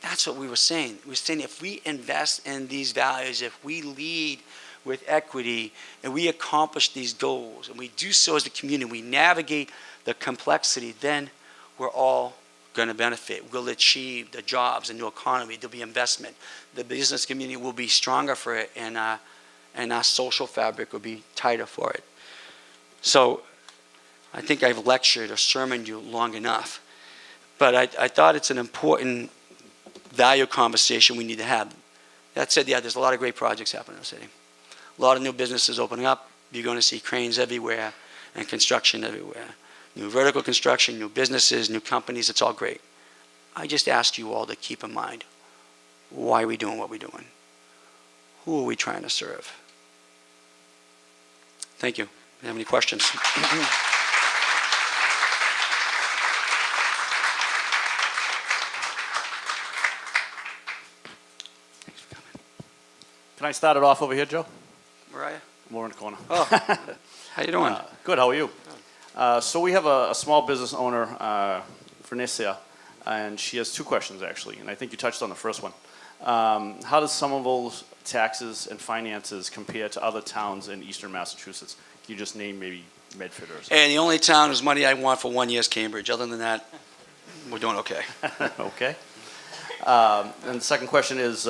B: That's what we were saying. We were saying if we invest in these values, if we lead with equity, and we accomplish these goals, and we do so as a community, we navigate the complexity, then we're all going to benefit. We'll achieve the jobs, the new economy, there'll be investment. The business community will be stronger for it, and our social fabric will be tighter for it. So I think I've lectured or sermoned you long enough, but I thought it's an important value conversation we need to have. That said, yeah, there's a lot of great projects happening in the city. A lot of new businesses opening up. You're going to see cranes everywhere and construction everywhere. New vertical construction, new businesses, new companies, it's all great. I just ask you all to keep in mind, why are we doing what we're doing? Who are we trying to serve? Thank you. Do you have any questions?
C: Can I start it off over here, Joe?
B: Where are you?
C: More in the corner.
B: Oh, how you doing?
C: Good, how are you? So we have a small business owner, Vernicia, and she has two questions actually, and I think you touched on the first one. How does Somerville's taxes and finances compare to other towns in eastern Massachusetts? Can you just name maybe Medford or something?
B: And the only town whose money I want for 1 year is Cambridge. Other than that, we're doing okay.
C: Okay. And the second question is,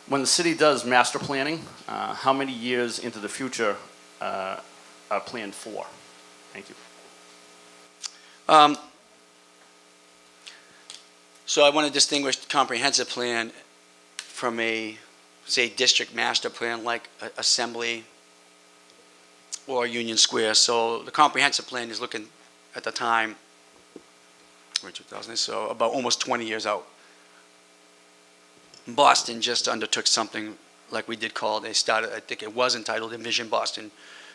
C: when the city does master planning, how many years into the future are planned for? Thank you.
B: So I want to distinguish comprehensive plan from a, say, district master plan like Assembly or Union Square. So the comprehensive plan is looking at the time, 2000, so about almost 20 years out. Boston just undertook something like we did called, they started, I think it was entitled Envision Boston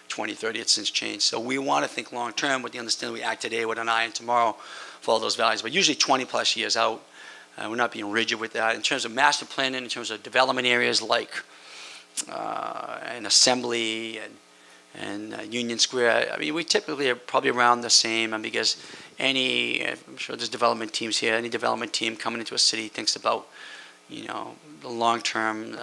B: 2030. It's since changed. So we want to think long term with the understanding we act today with an eye on tomorrow for all those values, but usually 20 plus years out. We're not being rigid with that. In terms of master planning, in terms of development areas like an Assembly and Union Square, I mean, we typically are probably around the same, and because I'm sure there's development teams here, any development team coming into a city thinks about, the long-term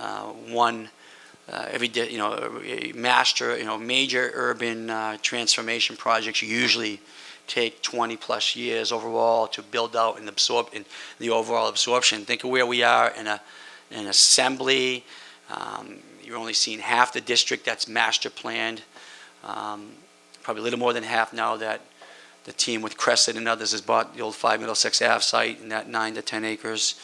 B: every day, major urban transformation projects usually take 20 plus years overall to build out and absorb in the overall absorption. Think of where we are in an Assembly. You're only seeing half the district that's master planned. Probably a little more than half now that the team with Crescent and others has bought the old 5 Middlesex Ave site in that 9 to 10 acres.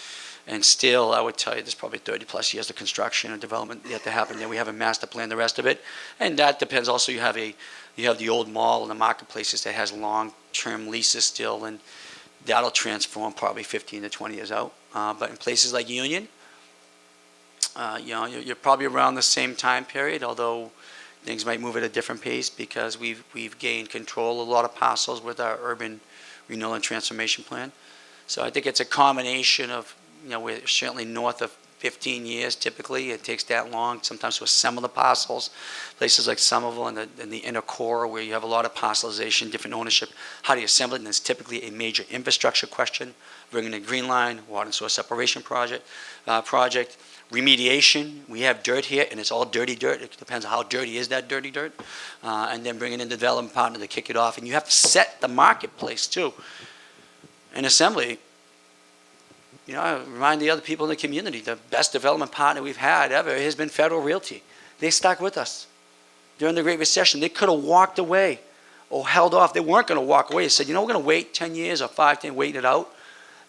B: And still, I would tell you, there's probably 30 plus years of construction and development yet to happen there. We haven't master planned the rest of it. And that depends also, you have the old mall and the marketplaces that has long-term leases still, and that'll transform probably 15 to 20 years out. But in places like Union, you're probably around the same time period, although things might move at a different pace because we've gained control of a lot of parcels with our urban renewal and transformation plan. So I think it's a combination of, we're certainly north of 15 years typically. It takes that long sometimes to assemble the parcels. Places like Somerville and the inner core where you have a lot of parcelization, different ownership. How do you assemble it? And it's typically a major infrastructure question. Bringing the Green Line, water and sewer separation project. Remediation, we have dirt here and it's all dirty dirt. It depends on how dirty is that dirty dirt. And then bringing in the development partner to kick it off. And you have to set the marketplace too. in Assembly, you know, I remind the other people in the community, the best development partner we've had ever has been Federal Realty. They stuck with us during the Great Recession. They could have walked away or held off. They weren't going to walk away. They said, you know, we're going to wait 10 years or 5, 10, wait it out.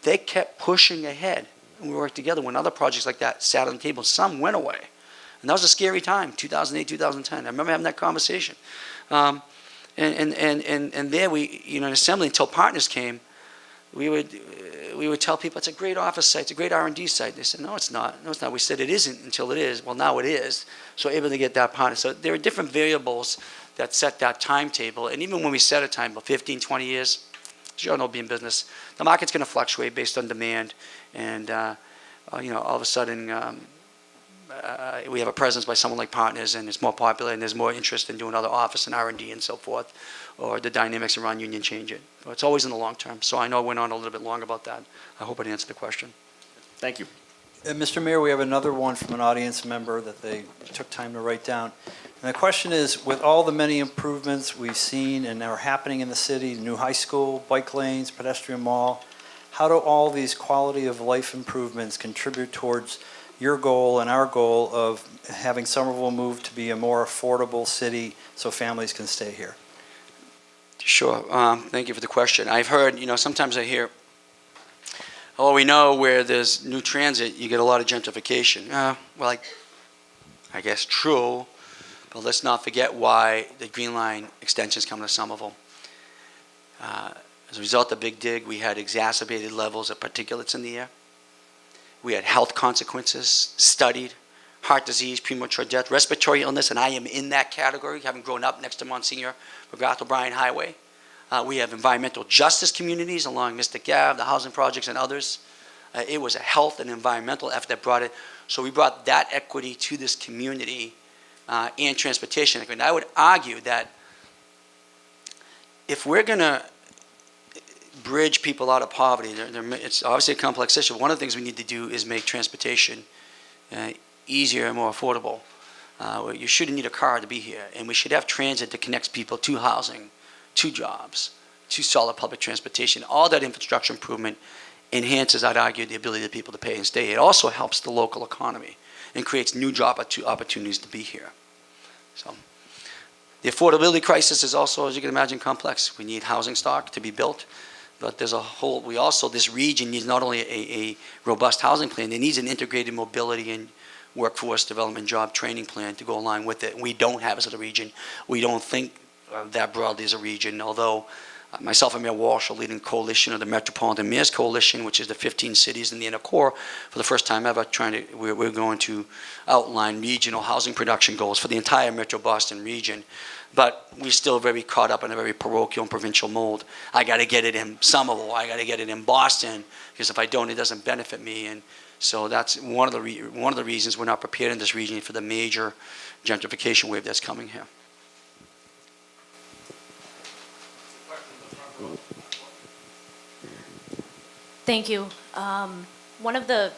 B: They kept pushing ahead. And we worked together when other projects like that sat on the table. Some went away. And that was a scary time, 2008, 2010. I remember having that conversation. And there we, you know, in Assembly, until partners came, we would tell people it's a great office site, it's a great R&D site. They said, no, it's not. No, it's not. We said it isn't until it is. Well, now it is. So able to get that partner. So there are different variables that set that timetable. And even when we set a time, about 15, 20 years, as you all know, being business, the market's going to fluctuate based on demand. And, you know, all of a sudden, we have a presence by someone like Partners, and it's more popular, and there's more interest in doing other office and R&D and so forth, or the dynamics around Union change it. But it's always in the long term. So I know I went on a little bit long about that. I hope it answered the question.
C: Thank you.
D: Mr. Mayor, we have another one from an audience member that they took time to write down. And the question is, with all the many improvements we've seen and are happening in the city, the new high school, bike lanes, pedestrian mall, how do all these quality of life improvements contribute towards your goal and our goal of having Somerville move to be a more affordable city so families can stay here?
B: Sure. Thank you for the question. I've heard, you know, sometimes I hear, oh, we know where there's new transit, you get a lot of gentrification. Well, I guess true, but let's not forget why the Green Line extensions come to Somerville. As a result of Big Dig, we had exacerbated levels of particulates in the air. We had health consequences studied, heart disease, premature death, respiratory illness, and I am in that category, having grown up next to Monsignor McGrath O'Brien Highway. We have environmental justice communities along Mystic Ave, the housing projects, and others. It was a health and environmental effort that brought it. So we brought that equity to this community and transportation. And I would argue that if we're going to bridge people out of poverty, it's obviously a complex issue. One of the things we need to do is make transportation easier and more affordable. You shouldn't need a car to be here, and we should have transit that connects people to housing, to jobs, to solid public transportation. All that infrastructure improvement enhances, I'd argue, the ability of people to pay and stay. It also helps the local economy and creates new job opportunities to be here. So the affordability crisis is also, as you can imagine, complex. We need housing stock to be built, but there's a whole, this region needs not only a robust housing plan, it needs an integrated mobility and workforce development job training plan to go along with it. We don't have it as a region. We don't think that broadly as a region, although myself and Mayor Walsh are leading a coalition of the Metropolitan Mayors Coalition, which is the 15 cities in the inner core, for the first time ever, we're going to outline regional housing production goals for the entire Metro Boston region. But we're still very caught up in a very parochial and provincial mold. I got to get it in Somerville, I got to get it in Boston, because if I don't, it doesn't benefit me. And so that's one of the reasons we're not prepared in this region for the major gentrification wave that's coming here.
E: Thank you. One of the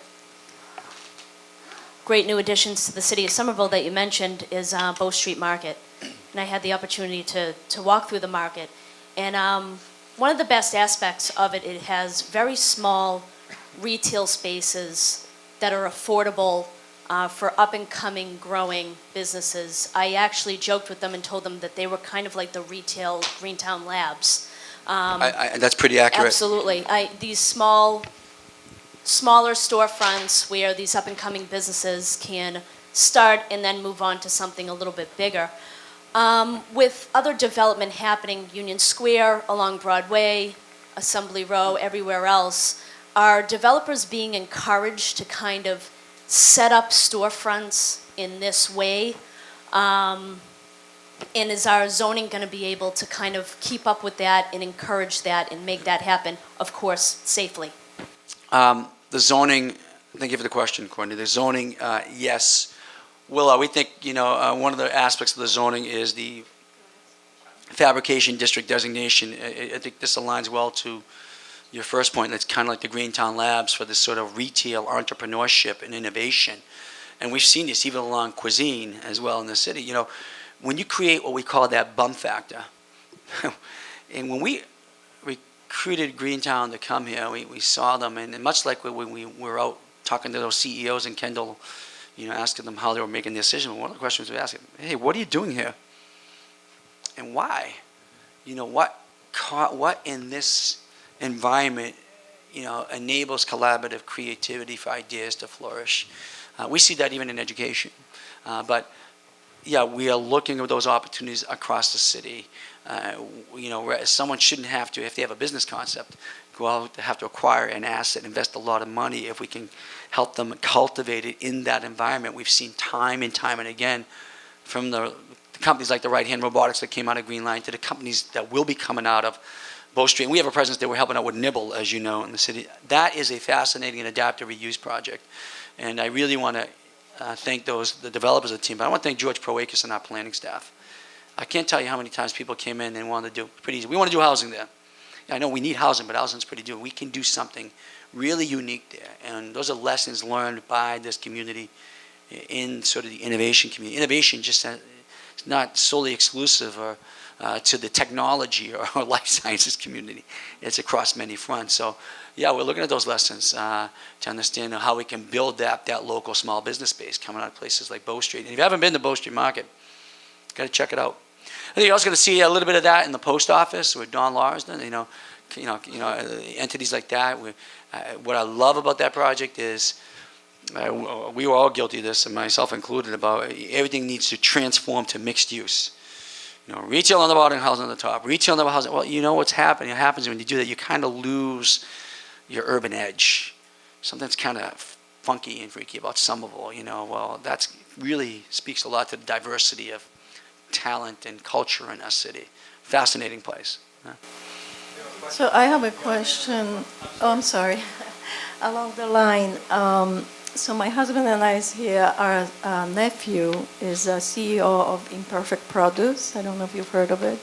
E: great new additions to the city of Somerville that you mentioned is Bow Street Market. And I had the opportunity to walk through the market. And one of the best aspects of it, it has very small retail spaces that are affordable for up-and-coming, growing businesses. I actually joked with them and told them that they were kind of like the retail Greentown Labs.
B: That's pretty accurate.
E: Absolutely. These smaller storefronts where these up-and-coming businesses can start and then move on to something a little bit bigger. With other development happening, Union Square, along Broadway, Assembly Row, everywhere else, are developers being encouraged to kind of set up storefronts in this way? And is our zoning going to be able to kind of keep up with that and encourage that and make that happen, of course, safely?
B: The zoning, thank you for the question, Courtney. The zoning, yes. We think, one of the aspects of the zoning is the fabrication district designation. I think this aligns well to your first point. It's kind of like the Greentown Labs for this sort of retail entrepreneurship and innovation. And we've seen this even along cuisine as well in the city. When you create what we call that bump factor, and when we recruited Greentown to come here. We saw them, and much like when we were out talking to those CEOs in Kendall, asking them how they were making the decision, one of the questions we asked them, hey, what are you doing here? And why? What in this environment, enables collaborative creativity for ideas to flourish? We see that even in education. But yeah, we are looking at those opportunities across the city. Where someone shouldn't have to, if they have a business concept, go out to have to acquire an asset, invest a lot of money. If we can help them cultivate it in that environment, we've seen time and time and again from the companies like the Right Hand Robotics that came out of Green Line to the companies that will be coming out of Bow Street. And we have a presence there. We're helping out with Nibble, as you know, in the city. That is a fascinating and adaptive reuse project. And I really want to thank the developers of the team. But I want to thank George Proakis and our planning staff. I can't tell you how many times people came in and wanted to do pretty easy. We want to do housing there. I know we need housing, but housing's pretty good. We can do something really unique there. And those are lessons learned by this community in sort of the innovation community. Innovation just is not solely exclusive or to the technology or life sciences community. It's across many fronts. So yeah, we're looking at those lessons to understand how we can build that local small business space coming out of places like Bow Street. And if you haven't been to Bow Street Market, got to check it out. I think you're also going to see a little bit of that in the post office with Don Larsden. Entities like that. What I love about that project is we were all guilty of this, and myself included. About everything needs to transform to mixed use. Retail on the bottom, housing on the top. Retail on the housing. Well, what's happening. It happens when you do that. You kind of lose your urban edge. Something's kind of funky and freaky about Somerville. Well, that's really speaks a lot to the diversity of talent and culture in our city. Fascinating place. Yeah.
F: So I have a question. Oh, I'm sorry. Along the line, so my husband and I is here. Our nephew is a CEO of Imperfect Produce. I don't know if you've heard of it.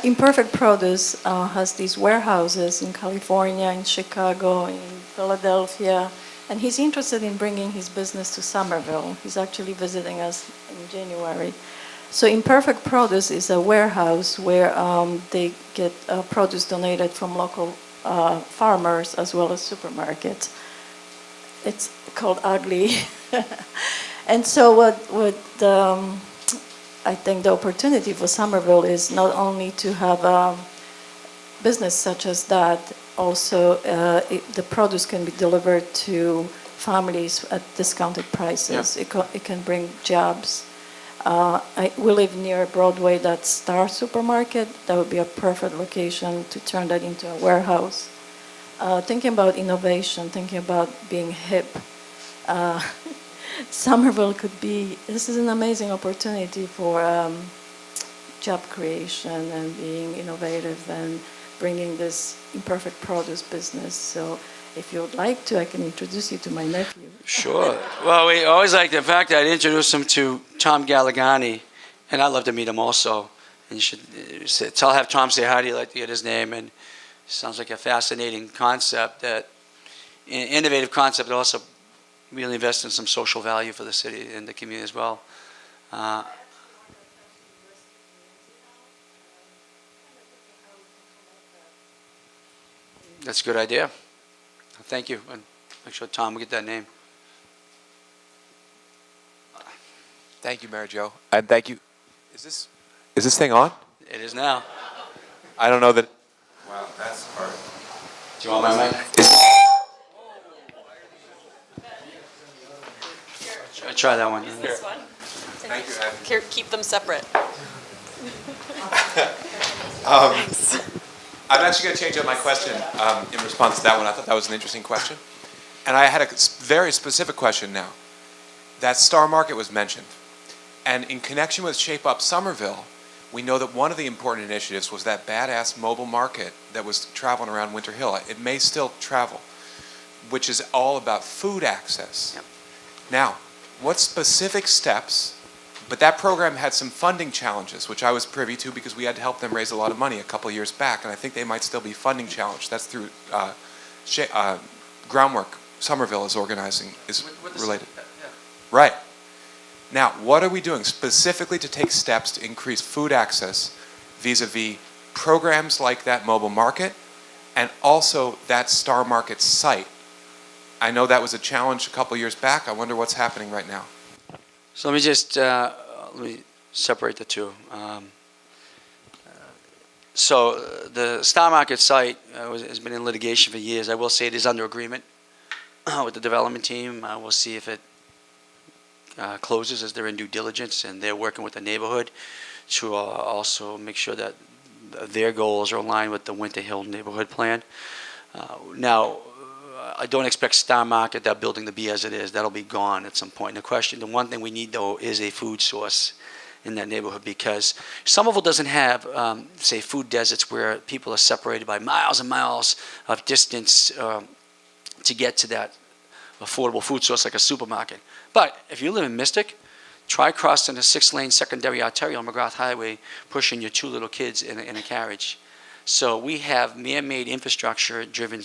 F: Imperfect Produce has these warehouses in California, in Chicago, in Philadelphia, and he's interested in bringing his business to Somerville. He's actually visiting us in January. So Imperfect Produce is a warehouse where they get produce donated from local farmers as well as supermarkets. It's called Ugly. And so what I think the opportunity for Somerville is not only to have a business such as that, also the produce can be delivered to families at discounted prices. Yeah. It can bring jobs. We live near Broadway, that's Star Supermarket. That would be a perfect location to turn that into a warehouse. Thinking about innovation, thinking about being hip. Somerville this is an amazing opportunity for job creation and being innovative and bringing this Imperfect Produce business. So if you would like to, I can introduce you to my nephew.
B: Sure. Well, we always like the fact that I'd introduce him to Tom Galligani, and I'd love to meet him also. And you should have Tom say hi to you, like to get his name. And it sounds like a fascinating concept, an innovative concept that also really invests in some social value for the city and the community as well. That's a good idea. Thank you. And make sure Tom will get that name.
G: Thank you, Mary Jo. And thank you. Is this thing on?
B: It is now.
G: I don't know that. Wow, that's hard.
B: Do you want my mic? Try that one.
H: This one?
G: Thank you.
H: Here, keep them separate.
G: I'm actually going to change up my question in response to that one. I thought that was an interesting question. And I had a very specific question now. That Star Market was mentioned. And in connection with Shape Up Somerville, we know that one of the important initiatives was that badass mobile market that was traveling around Winter Hill. It may still travel, which is all about food access.
B: Yep.
G: Now, what specific steps, but that program had some funding challenges, which I was privy to because we had to help them raise a lot of money a couple of years back, and I think they might still be funding challenged. That's through Groundwork Somerville is organizing, is related.
B: Yeah.
G: Right. Now, what are we doing specifically to take steps to increase food access vis-a-vis programs like that mobile market and also that Star Market site. I know that was a challenge a couple years back. I wonder what's happening right now.
B: So let me just let me separate the two. The Star Market site has been in litigation for years. I will say it is under agreement with the development team. We'll see if it closes as they're in due diligence, and they're working with the neighborhood to also make sure that their goals are aligned with the Winter Hill neighborhood plan. Now, I don't expect Star Market, that building, to be as it is. That'll be gone at some point. The one thing we need, though, is a food source in that neighborhood, because Somerville doesn't have, say, food deserts where people are separated by miles and miles of distance to get to that affordable food source like a supermarket. But if you live in Mystic, try crossing a 6-lane secondary arterial on McGrath Highway, pushing your 2 little kids in a carriage. So we have man-made infrastructure-driven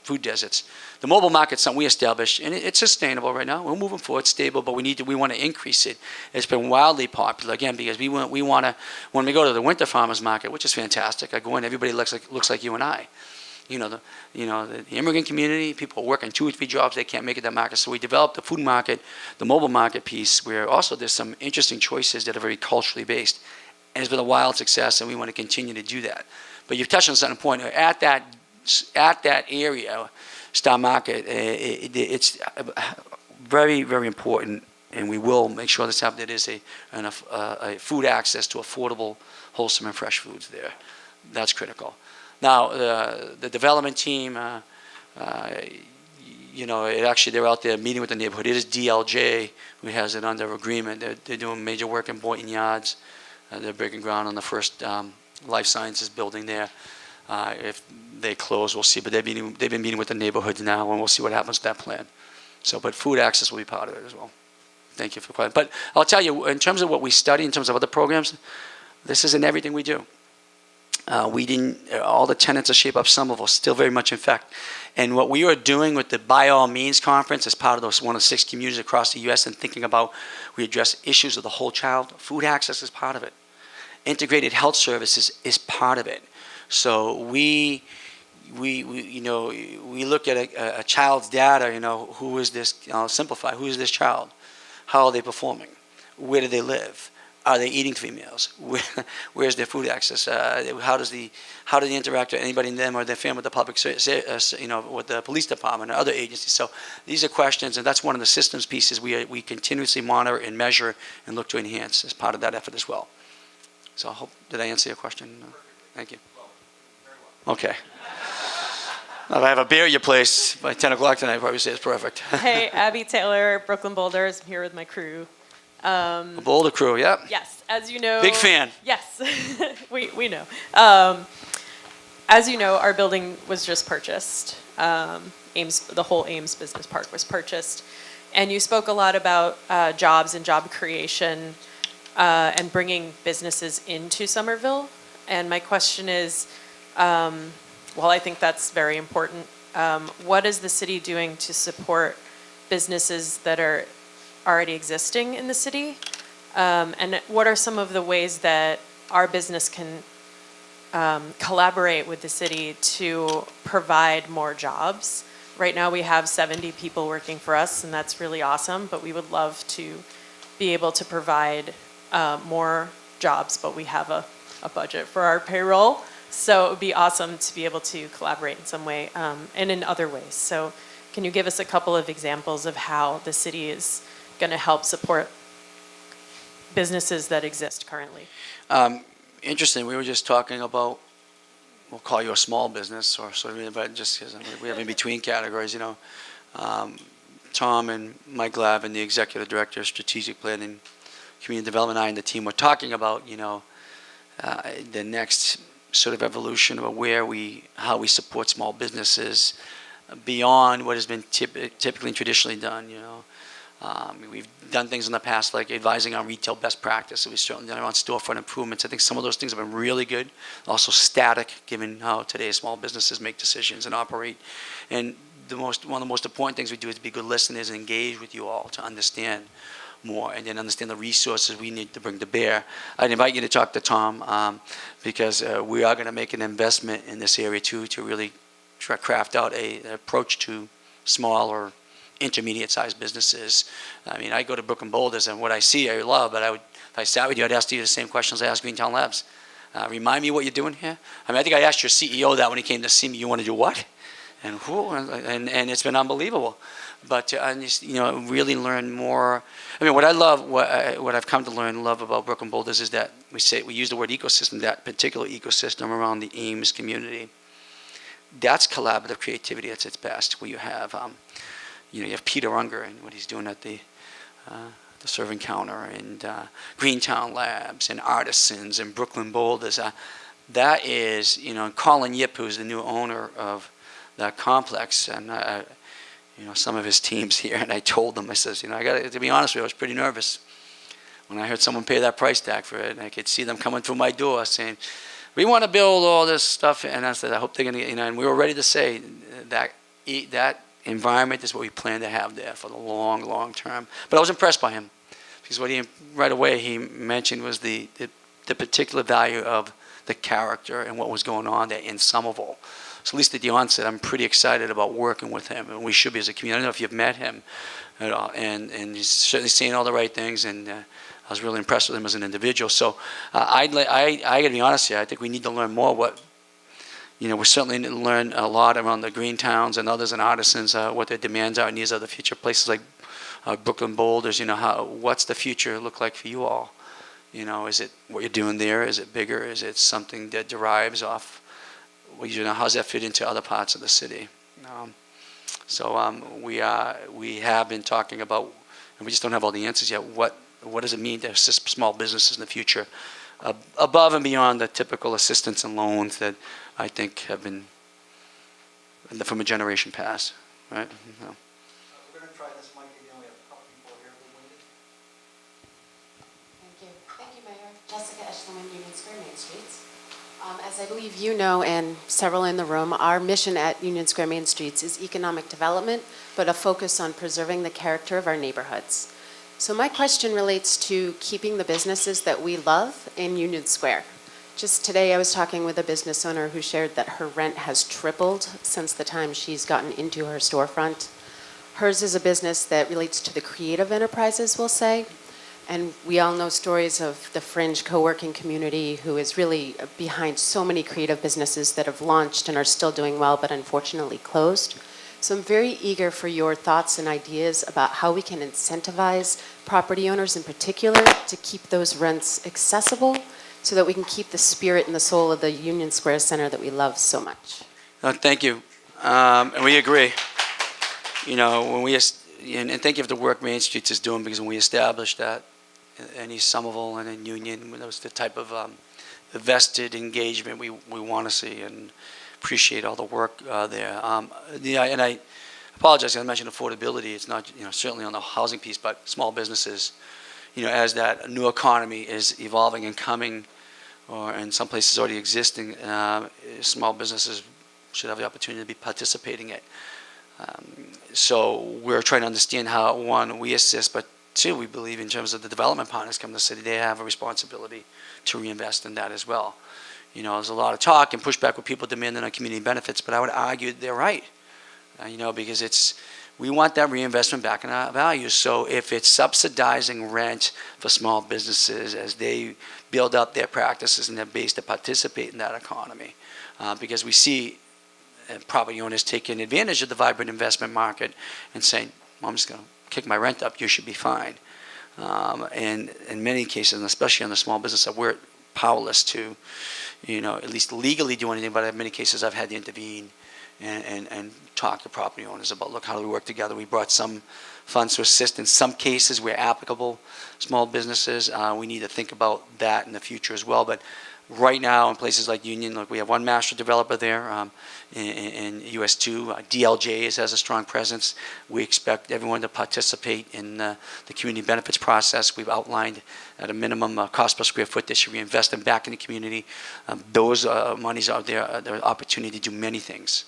B: food deserts. The mobile market's something we established, and it's sustainable right now. We're moving forward, stable, but we want to increase it. It's been wildly popular, again, because we want to, when we go to the Winter Farmers Market, which is fantastic, I go in, everybody looks like you and I. The immigrant community, people are working 2 or 3 jobs, they can't make it that market. So we developed the food market, the mobile market piece, where also there's some interesting choices that are very culturally based. And it's been a wild success, and we want to continue to do that. But you've touched on a certain point. At that area, Star Market, it's very, very important, and we will make sure that there is a food access to affordable, wholesome, and fresh foods there. That's critical. Now, the development team, they're out there meeting with the neighborhood. It is DLJ who has it under agreement. They're doing major work in Boynton Yards. They're breaking ground on the first life sciences building there. If they close, we'll see. But they've been meeting with the neighborhoods now, and we'll see what happens with that plan. But food access will be part of it as well. Thank you for the question. But I'll tell you, in terms of what we study, in terms of other programs, this isn't everything we do. All the tenants of Shape Up Somerville still very much in effect. And what we are doing with the By All Means conference as part of those 1 of 6 communities across the U.S. and thinking about, we address issues of the whole child. Food access is part of it. Integrated health services is part of it. So we look at a child's data, who is this, I'll simplify, who is this child? How are they performing? Where do they live? Are they eating 3 meals? Where's their food access? How do they interact with anybody in them or their family, with the public, with the police department or other agencies? So these are questions, and that's one of the systems pieces we continuously monitor and measure and look to enhance as part of that effort as well. So I hope, did I answer your question? Thank you. Okay. If I have a beer at your place by 10 o'clock tonight, I'd probably say it's perfect.
H: Hey, Abby Taylor, Brooklyn Boulders. I'm here with my crew.
B: The Boulder crew, yep.
H: Yes, as you know.
B: Big fan.
H: Yes, we know. As you know, our building was just purchased. The whole Ames Business Park was purchased. And you spoke a lot about jobs and job creation and bringing businesses into Somerville. And my question is, I think that's very important. What is the city doing to support businesses that are already existing in the city? And what are some of the ways that our business can collaborate with the city to provide more jobs? Right now we have 70 people working for us, and that's really awesome, but we would love to be able to provide more jobs, but we have a budget for our payroll. So it would be awesome to be able to collaborate in some way and in other ways. So can you give us a couple of examples of how the city is going to help support businesses that exist currently?
B: Interesting. We were just talking about, we'll call you a small business, or sort of, but just because we have in between categories, Tom and Mike Glavin, the executive director of strategic planning, community development, I and the team were talking about, the next sort of evolution of how we support small businesses beyond what has been typically and traditionally done. We've done things in the past like advising on retail best practice. We've certainly done it on storefront improvements. I think some of those things have been really good. Also static, given how today's small businesses make decisions and operate. And one of the most important things we do is be good listeners and engage with you all to understand more and then understand the resources we need to bring to bear. I'd invite you to talk to Tom because we are going to make an investment in this area too to really try to craft out an approach to small or intermediate-sized businesses. I mean, I go to Brooklyn Boulders and what I see I love, but if I sat with you, I'd ask you the same questions I asked Greentown Labs. Remind me what you're doing here. I mean, I think I asked your CEO that when he came to see me, you want to do what? And it's been unbelievable. But really learn more. I mean, what I love, what I've come to learn and love about Brooklyn Boulders is that we use the word ecosystem, that particular ecosystem around the Ames community. That's collaborative creativity at its best, where you have, you have Peter Unger and what he's doing at the serving counter, and Greentown Labs, and Artisans, and Brooklyn Boulders. That is, Colin Yip, who's the new owner of that complex, and some of his teams here, and I told them, I says, to be honest with you, I was pretty nervous when I heard someone pay that price tag for it, and I could see them coming through my door saying, we want to build all this stuff, and I said, I hope they're going to get, and we were ready to say that environment is what we plan to have there for the long, long term. But I was impressed by him, because what right away he mentioned was the particular value of the character and what was going on there in Somerville. So at least at the onset, I'm pretty excited about working with him, and we should be as a community. I don't know if you've met him at all, and he's certainly saying all the right things, and I was really impressed with him as an individual. So I got to be honest here, I think we need to learn more we certainly need to learn a lot around the green towns and others and Artisans, what their demands are and needs of the future. Places like Brooklyn Boulders, what's the future look like for you all? Is it what you're doing there? Is it bigger? Is it something that derives off? How does that fit into other parts of the city? We have been talking about, and we just don't have all the answers yet. What does it mean to assist small businesses in the future, above and beyond the typical assistance and loans that I think have been from a generation past, right?
D: We're going to try this mic again. We have a couple people here who waited.
I: Thank you. Thank you, Mayor. Jessica Eschleman, Union Square Main Streets. As I believe you know, and several in the room, our mission at Union Square Main Streets is economic development, but a focus on preserving the character of our neighborhoods. So my question relates to keeping the businesses that we love in Union Square. Just today, I was talking with a business owner who shared that her rent has tripled since the time she's gotten into her storefront. Hers is a business that relates to the creative enterprises, we'll say. And we all know stories of the fringe co-working community who is really behind so many creative businesses that have launched and are still doing well, but unfortunately closed. So I'm very eager for your thoughts and ideas about how we can incentivize property owners in particular to keep those rents accessible so that we can keep the spirit and the soul of the Union Square Center that we love so much.
B: Thank you. And we agree. And thank you for the work Main Streets is doing, because when we established that in East Somerville and in Union, that was the type of vested engagement we want to see, and appreciate all the work there. And I apologize, I mentioned affordability. It's not, certainly on the housing piece, but small businesses, as that new economy is evolving and coming, or in some places already existing, small businesses should have the opportunity to be participating in it. So we're trying to understand how, one, we assist, but two, we believe in terms of the development partners coming to the city, they have a responsibility to reinvest in that as well. There's a lot of talk and pushback with people demanding on community benefits, but I would argue they're right. Because we want that reinvestment back in our values. So if it's subsidizing rent for small businesses as they build up their practices and their base to participate in that economy, because we see property owners taking advantage of the vibrant investment market and saying, well, I'm just going to kick my rent up, you should be fine. And in many cases, and especially on the small business side, we're powerless to, at least legally do anything, but in many cases I've had to intervene and talk to property owners about, look, how do we work together? We brought some funds to assist in some cases where applicable small businesses. We need to think about that in the future as well. But right now in places like Union, like we have one master developer there in US2. DLJ has a strong presence. We expect everyone to participate in the community benefits process. We've outlined at a minimum cost per square foot they should reinvest them back in the community. Those monies out there, there's opportunity to do many things.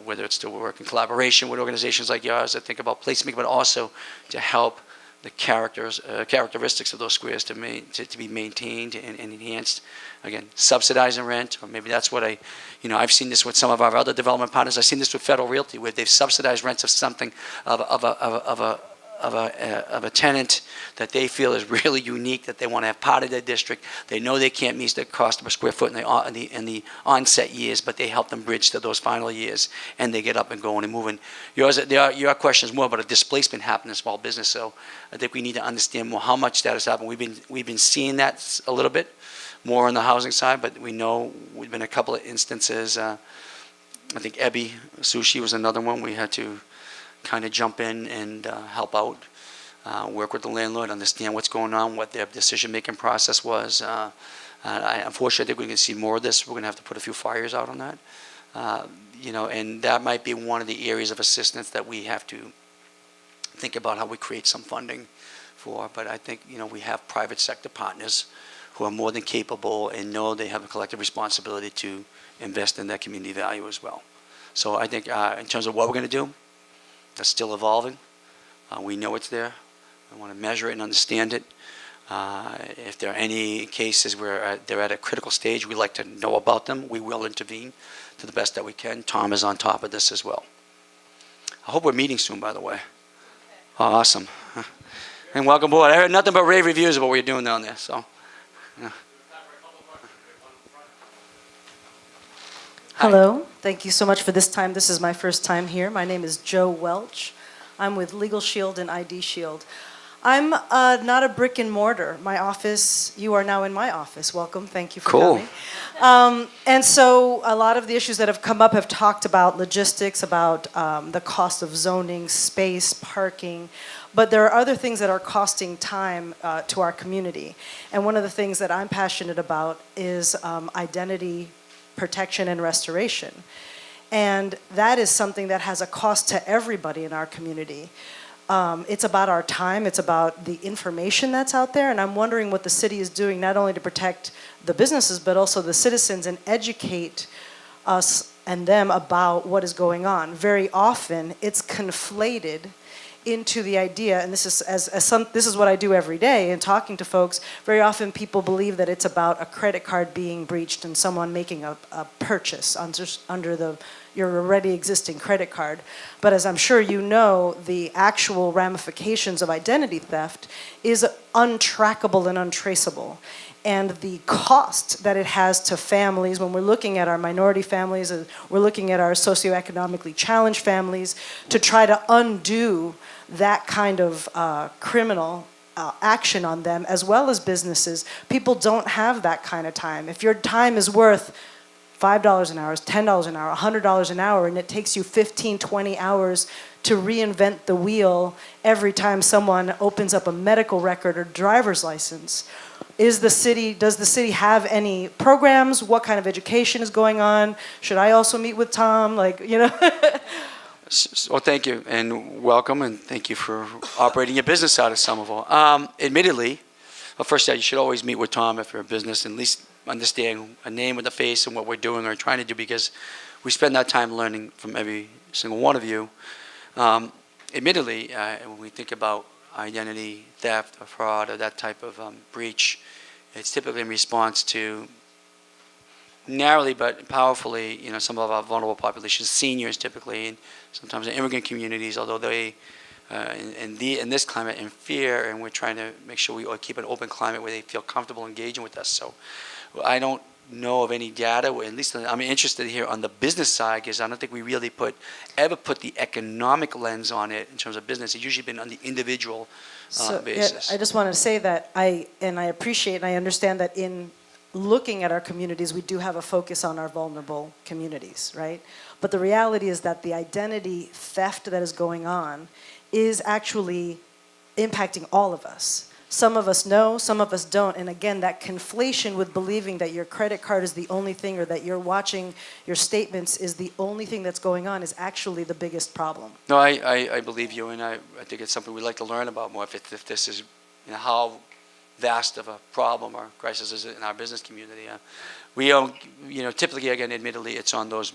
B: Whether it's to work in collaboration with organizations like yours that think about placemaking, but also to help the characteristics of those squares to be maintained and enhanced. Again, subsidizing rent, or maybe that's what I've seen this with some of our other development partners. I've seen this with Federal Realty, where they've subsidized rents of something of a tenant that they feel is really unique, that they want to have part of their district. They know they can't meet the cost per square foot in the onset years, but they help them bridge to those final years, and they get up and going and moving. Your question is more about a displacement happening in small business, so I think we need to understand more how much that has happened. We've been seeing that a little bit more on the housing side, but we know we've been a couple of instances. I think Ebby Sushi was another one. We had to kind of jump in and help out, work with the landlord, understand what's going on, what their decision-making process was. Unfortunately, I think we're going to see more of this. We're going to have to put a few fires out on that. And that might be one of the areas of assistance that we have to think about how we create some funding for. But I think, we have private sector partners who are more than capable and know they have a collective responsibility to invest in that community value as well. So I think in terms of what we're going to do, that's still evolving. We know it's there. I want to measure it and understand it. If there are any cases where they're at a critical stage, we like to know about them. We will intervene to the best that we can. Tom is on top of this as well. I hope we're meeting soon, by the way. Oh, awesome. And welcome aboard. I heard nothing but rave reviews about what you're doing down there. So. Yeah.
J: Hello, thank you so much for this time. This is my first time here. My name is Joe Welch. I'm with Legal Shield and ID Shield. I'm not a brick and mortar. My office, you are now in my office. Welcome, thank you for coming. And so a lot of the issues that have come up have talked about logistics, about the cost of zoning, space, parking. But there are other things that are costing time to our community. And one of the things that I'm passionate about is identity protection and restoration. And that is something that has a cost to everybody in our community. It's about our time, it's about the information that's out there, and I'm wondering what the city is doing not only to protect the businesses, but also the citizens and educate us and them about what is going on. Very often, it's conflated into the idea, and this is what I do every day in talking to folks. Very often people believe that it's about a credit card being breached and someone making a purchase under your already existing credit card. But as I'm sure you know, the actual ramifications of identity theft is untrackable and untraceable. And the cost that it has to families, when we're looking at our minority families, we're looking at our socioeconomically challenged families, to try to undo that kind of criminal action on them, as well as businesses. People don't have that kind of time. If your time is worth $5 an hour, $10 an hour, $100 an hour, and it takes you 15, 20 hours to reinvent the wheel every time someone opens up a medical record or driver's license, does the city have any programs? What kind of education is going on? Should I also meet with Tom?
B: Well, thank you, and welcome, and thank you for operating your business out of Somerville. Admittedly, first, you should always meet with Tom if you're a business, and at least understand a name with a face and what we're doing or trying to do, because we spend that time learning from every single one of you. Admittedly, when we think about identity theft or fraud or that type of breach, it's typically in response to narrowly but powerfully, some of our vulnerable populations, seniors typically, and sometimes in immigrant communities, although they, in this climate, in fear, and we're trying to make sure we keep an open climate where they feel comfortable engaging with us. So I don't know of any data, at least I'm interested here on the business side, because I don't think we really ever put the economic lens on it in terms of business. It's usually been on the individual basis.
J: I just wanted to say that I appreciate and I understand that in looking at our communities, we do have a focus on our vulnerable communities, right? But the reality is that the identity theft that is going on is actually impacting all of us. Some of us know, some of us don't. And again, that conflation with believing that your credit card is the only thing, or that you're watching your statements is the only thing that's going on, is actually the biggest problem.
B: No, I believe you, and I think it's something we'd like to learn about more, if this is how vast of a problem or crisis is in our business community. We don't, typically, again, admittedly, it's on those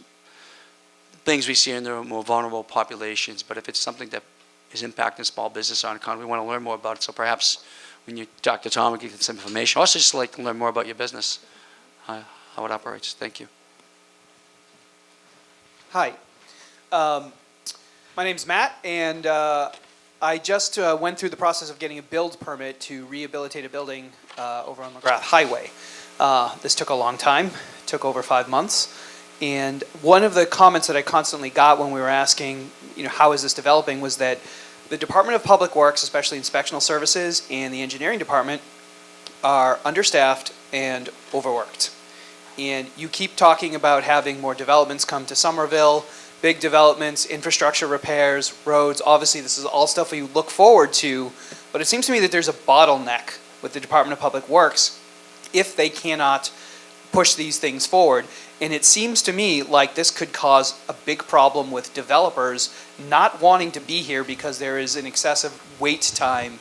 B: things we see in the more vulnerable populations, but if it's something that is impacting small business on economy. We want to learn more about it. So perhaps when you talk to Tom, we can get some information. Also, just like to learn more about your business, how it operates. Thank you.
K: Hi. My name's Matt, and I just went through the process of getting a build permit to rehabilitate a building over on McGrath Highway. This took a long time, took over 5 months. And one of the comments that I constantly got when we were asking, how is this developing, was that the Department of Public Works, especially Inspectional Services, and the Engineering Department are understaffed and overworked. And you keep talking about having more developments come to Somerville, big developments, infrastructure repairs, roads. Obviously, this is all stuff you look forward to, but it seems to me that there's a bottleneck with the Department of Public Works if they cannot push these things forward. And it seems to me like this could cause a big problem with developers not wanting to be here because there is an excessive wait time.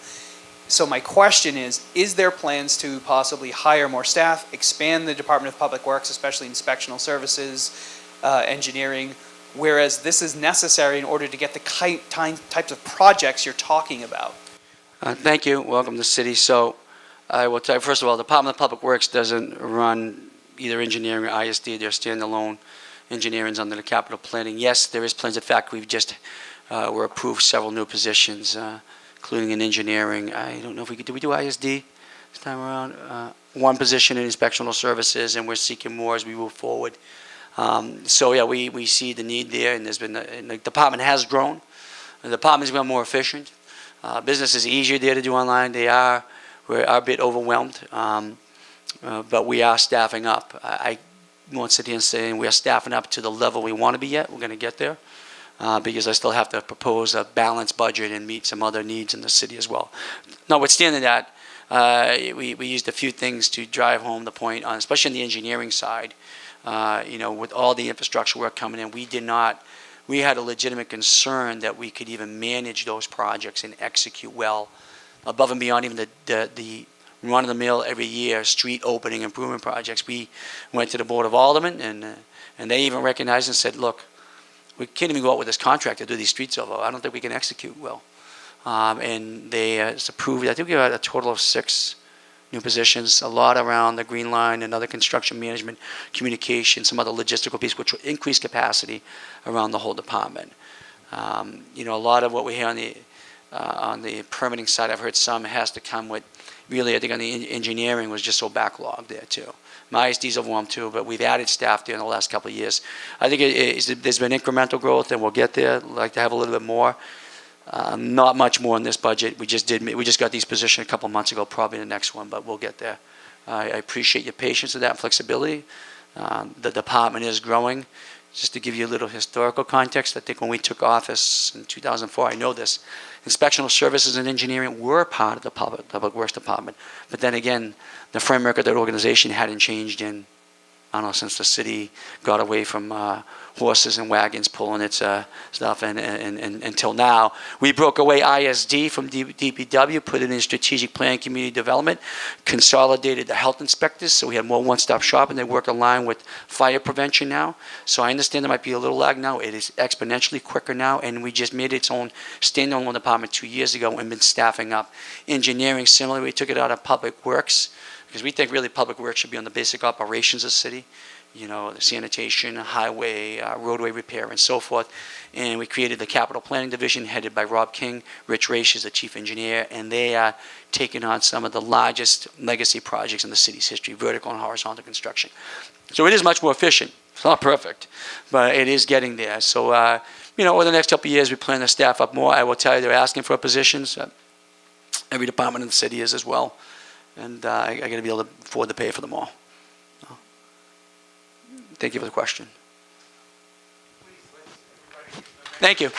K: So my question is there plans to possibly hire more staff, expand the Department of Public Works, especially inspectional services, engineering, whereas this is necessary in order to get the types of projects you're talking about?
B: Thank you. Welcome to the city. So I will tell you, first of all, the Department of Public Works doesn't run either engineering or ISD. They're standalone. Engineering's under the capital planning. Yes, there is plans. In fact, we've just were approved several new positions, including in engineering. I don't know if did we do ISD this time around? One position in inspectional services, and we're seeking more as we move forward. So yeah, we see the need there, and and the department has grown. The department's become more efficient. Business is easier there to do online. We're a bit overwhelmed, but we are staffing up. I won't sit here and say we are staffing up to the level we want to be yet. We're going to get there because I still have to propose a balanced budget and meet some other needs in the city as well. Notwithstanding that, we used a few things to drive home the point, especially on the engineering side. With all the infrastructure work coming in, we had a legitimate concern that we could even manage those projects and execute well above and beyond even the run-of-the-mill every year street opening improvement projects. We went to the Board of Aldermen, and they even recognized and said, look, we can't even go out with this contract to do these streets over. I don't think we can execute well. And they approved, I think we had a total of 6 new positions, a lot around the Green Line and other construction management, communication, some other logistical pieces, which will increase capacity around the whole department. A lot of what we hear on the permitting side, I've heard some has to come with, really, I think on the engineering was just so backlogged there too. My ISD's overwhelmed too, but we've added staff there in the last couple of years. I think there's been incremental growth, and we'll get there. I'd like to have a little bit more. Not much more in this budget. We just got these positions a couple of months ago, probably the next one, but we'll get there. I appreciate your patience with that and flexibility. The department is growing. Just to give you a little historical context, I think when we took office in 2004, I know this, inspectional services and engineering were part of the Public Works Department. But then again, the framework of that organization hadn't changed in, I don't know, since the city got away from horses and wagons pulling its stuff, and until now. We broke away ISD from DPW, put it in strategic plan, community development, consolidated the health inspectors, so we have more one-stop shop, and they work aligned with fire prevention now. So I understand there might be a little lag now. It is exponentially quicker now, and we just made its own standalone department 2 years ago and been staffing up. Engineering, similarly, we took it out of Public Works, because we think really Public Works should be on the basic operations of the city, the sanitation, highway, roadway repair, and so forth. And we created the Capital Planning Division headed by Rob King. Rich Raish is the chief engineer, and they are taking on some of the largest legacy projects in the city's history, vertical and horizontal construction. So it is much more efficient. It's not perfect, but it is getting there. So, over the next couple of years, we plan to staff up more. I will tell you, they're asking for positions. Every department in the city is as well. And I got to be able to afford to pay for them all. Thank you for the question. Thank you.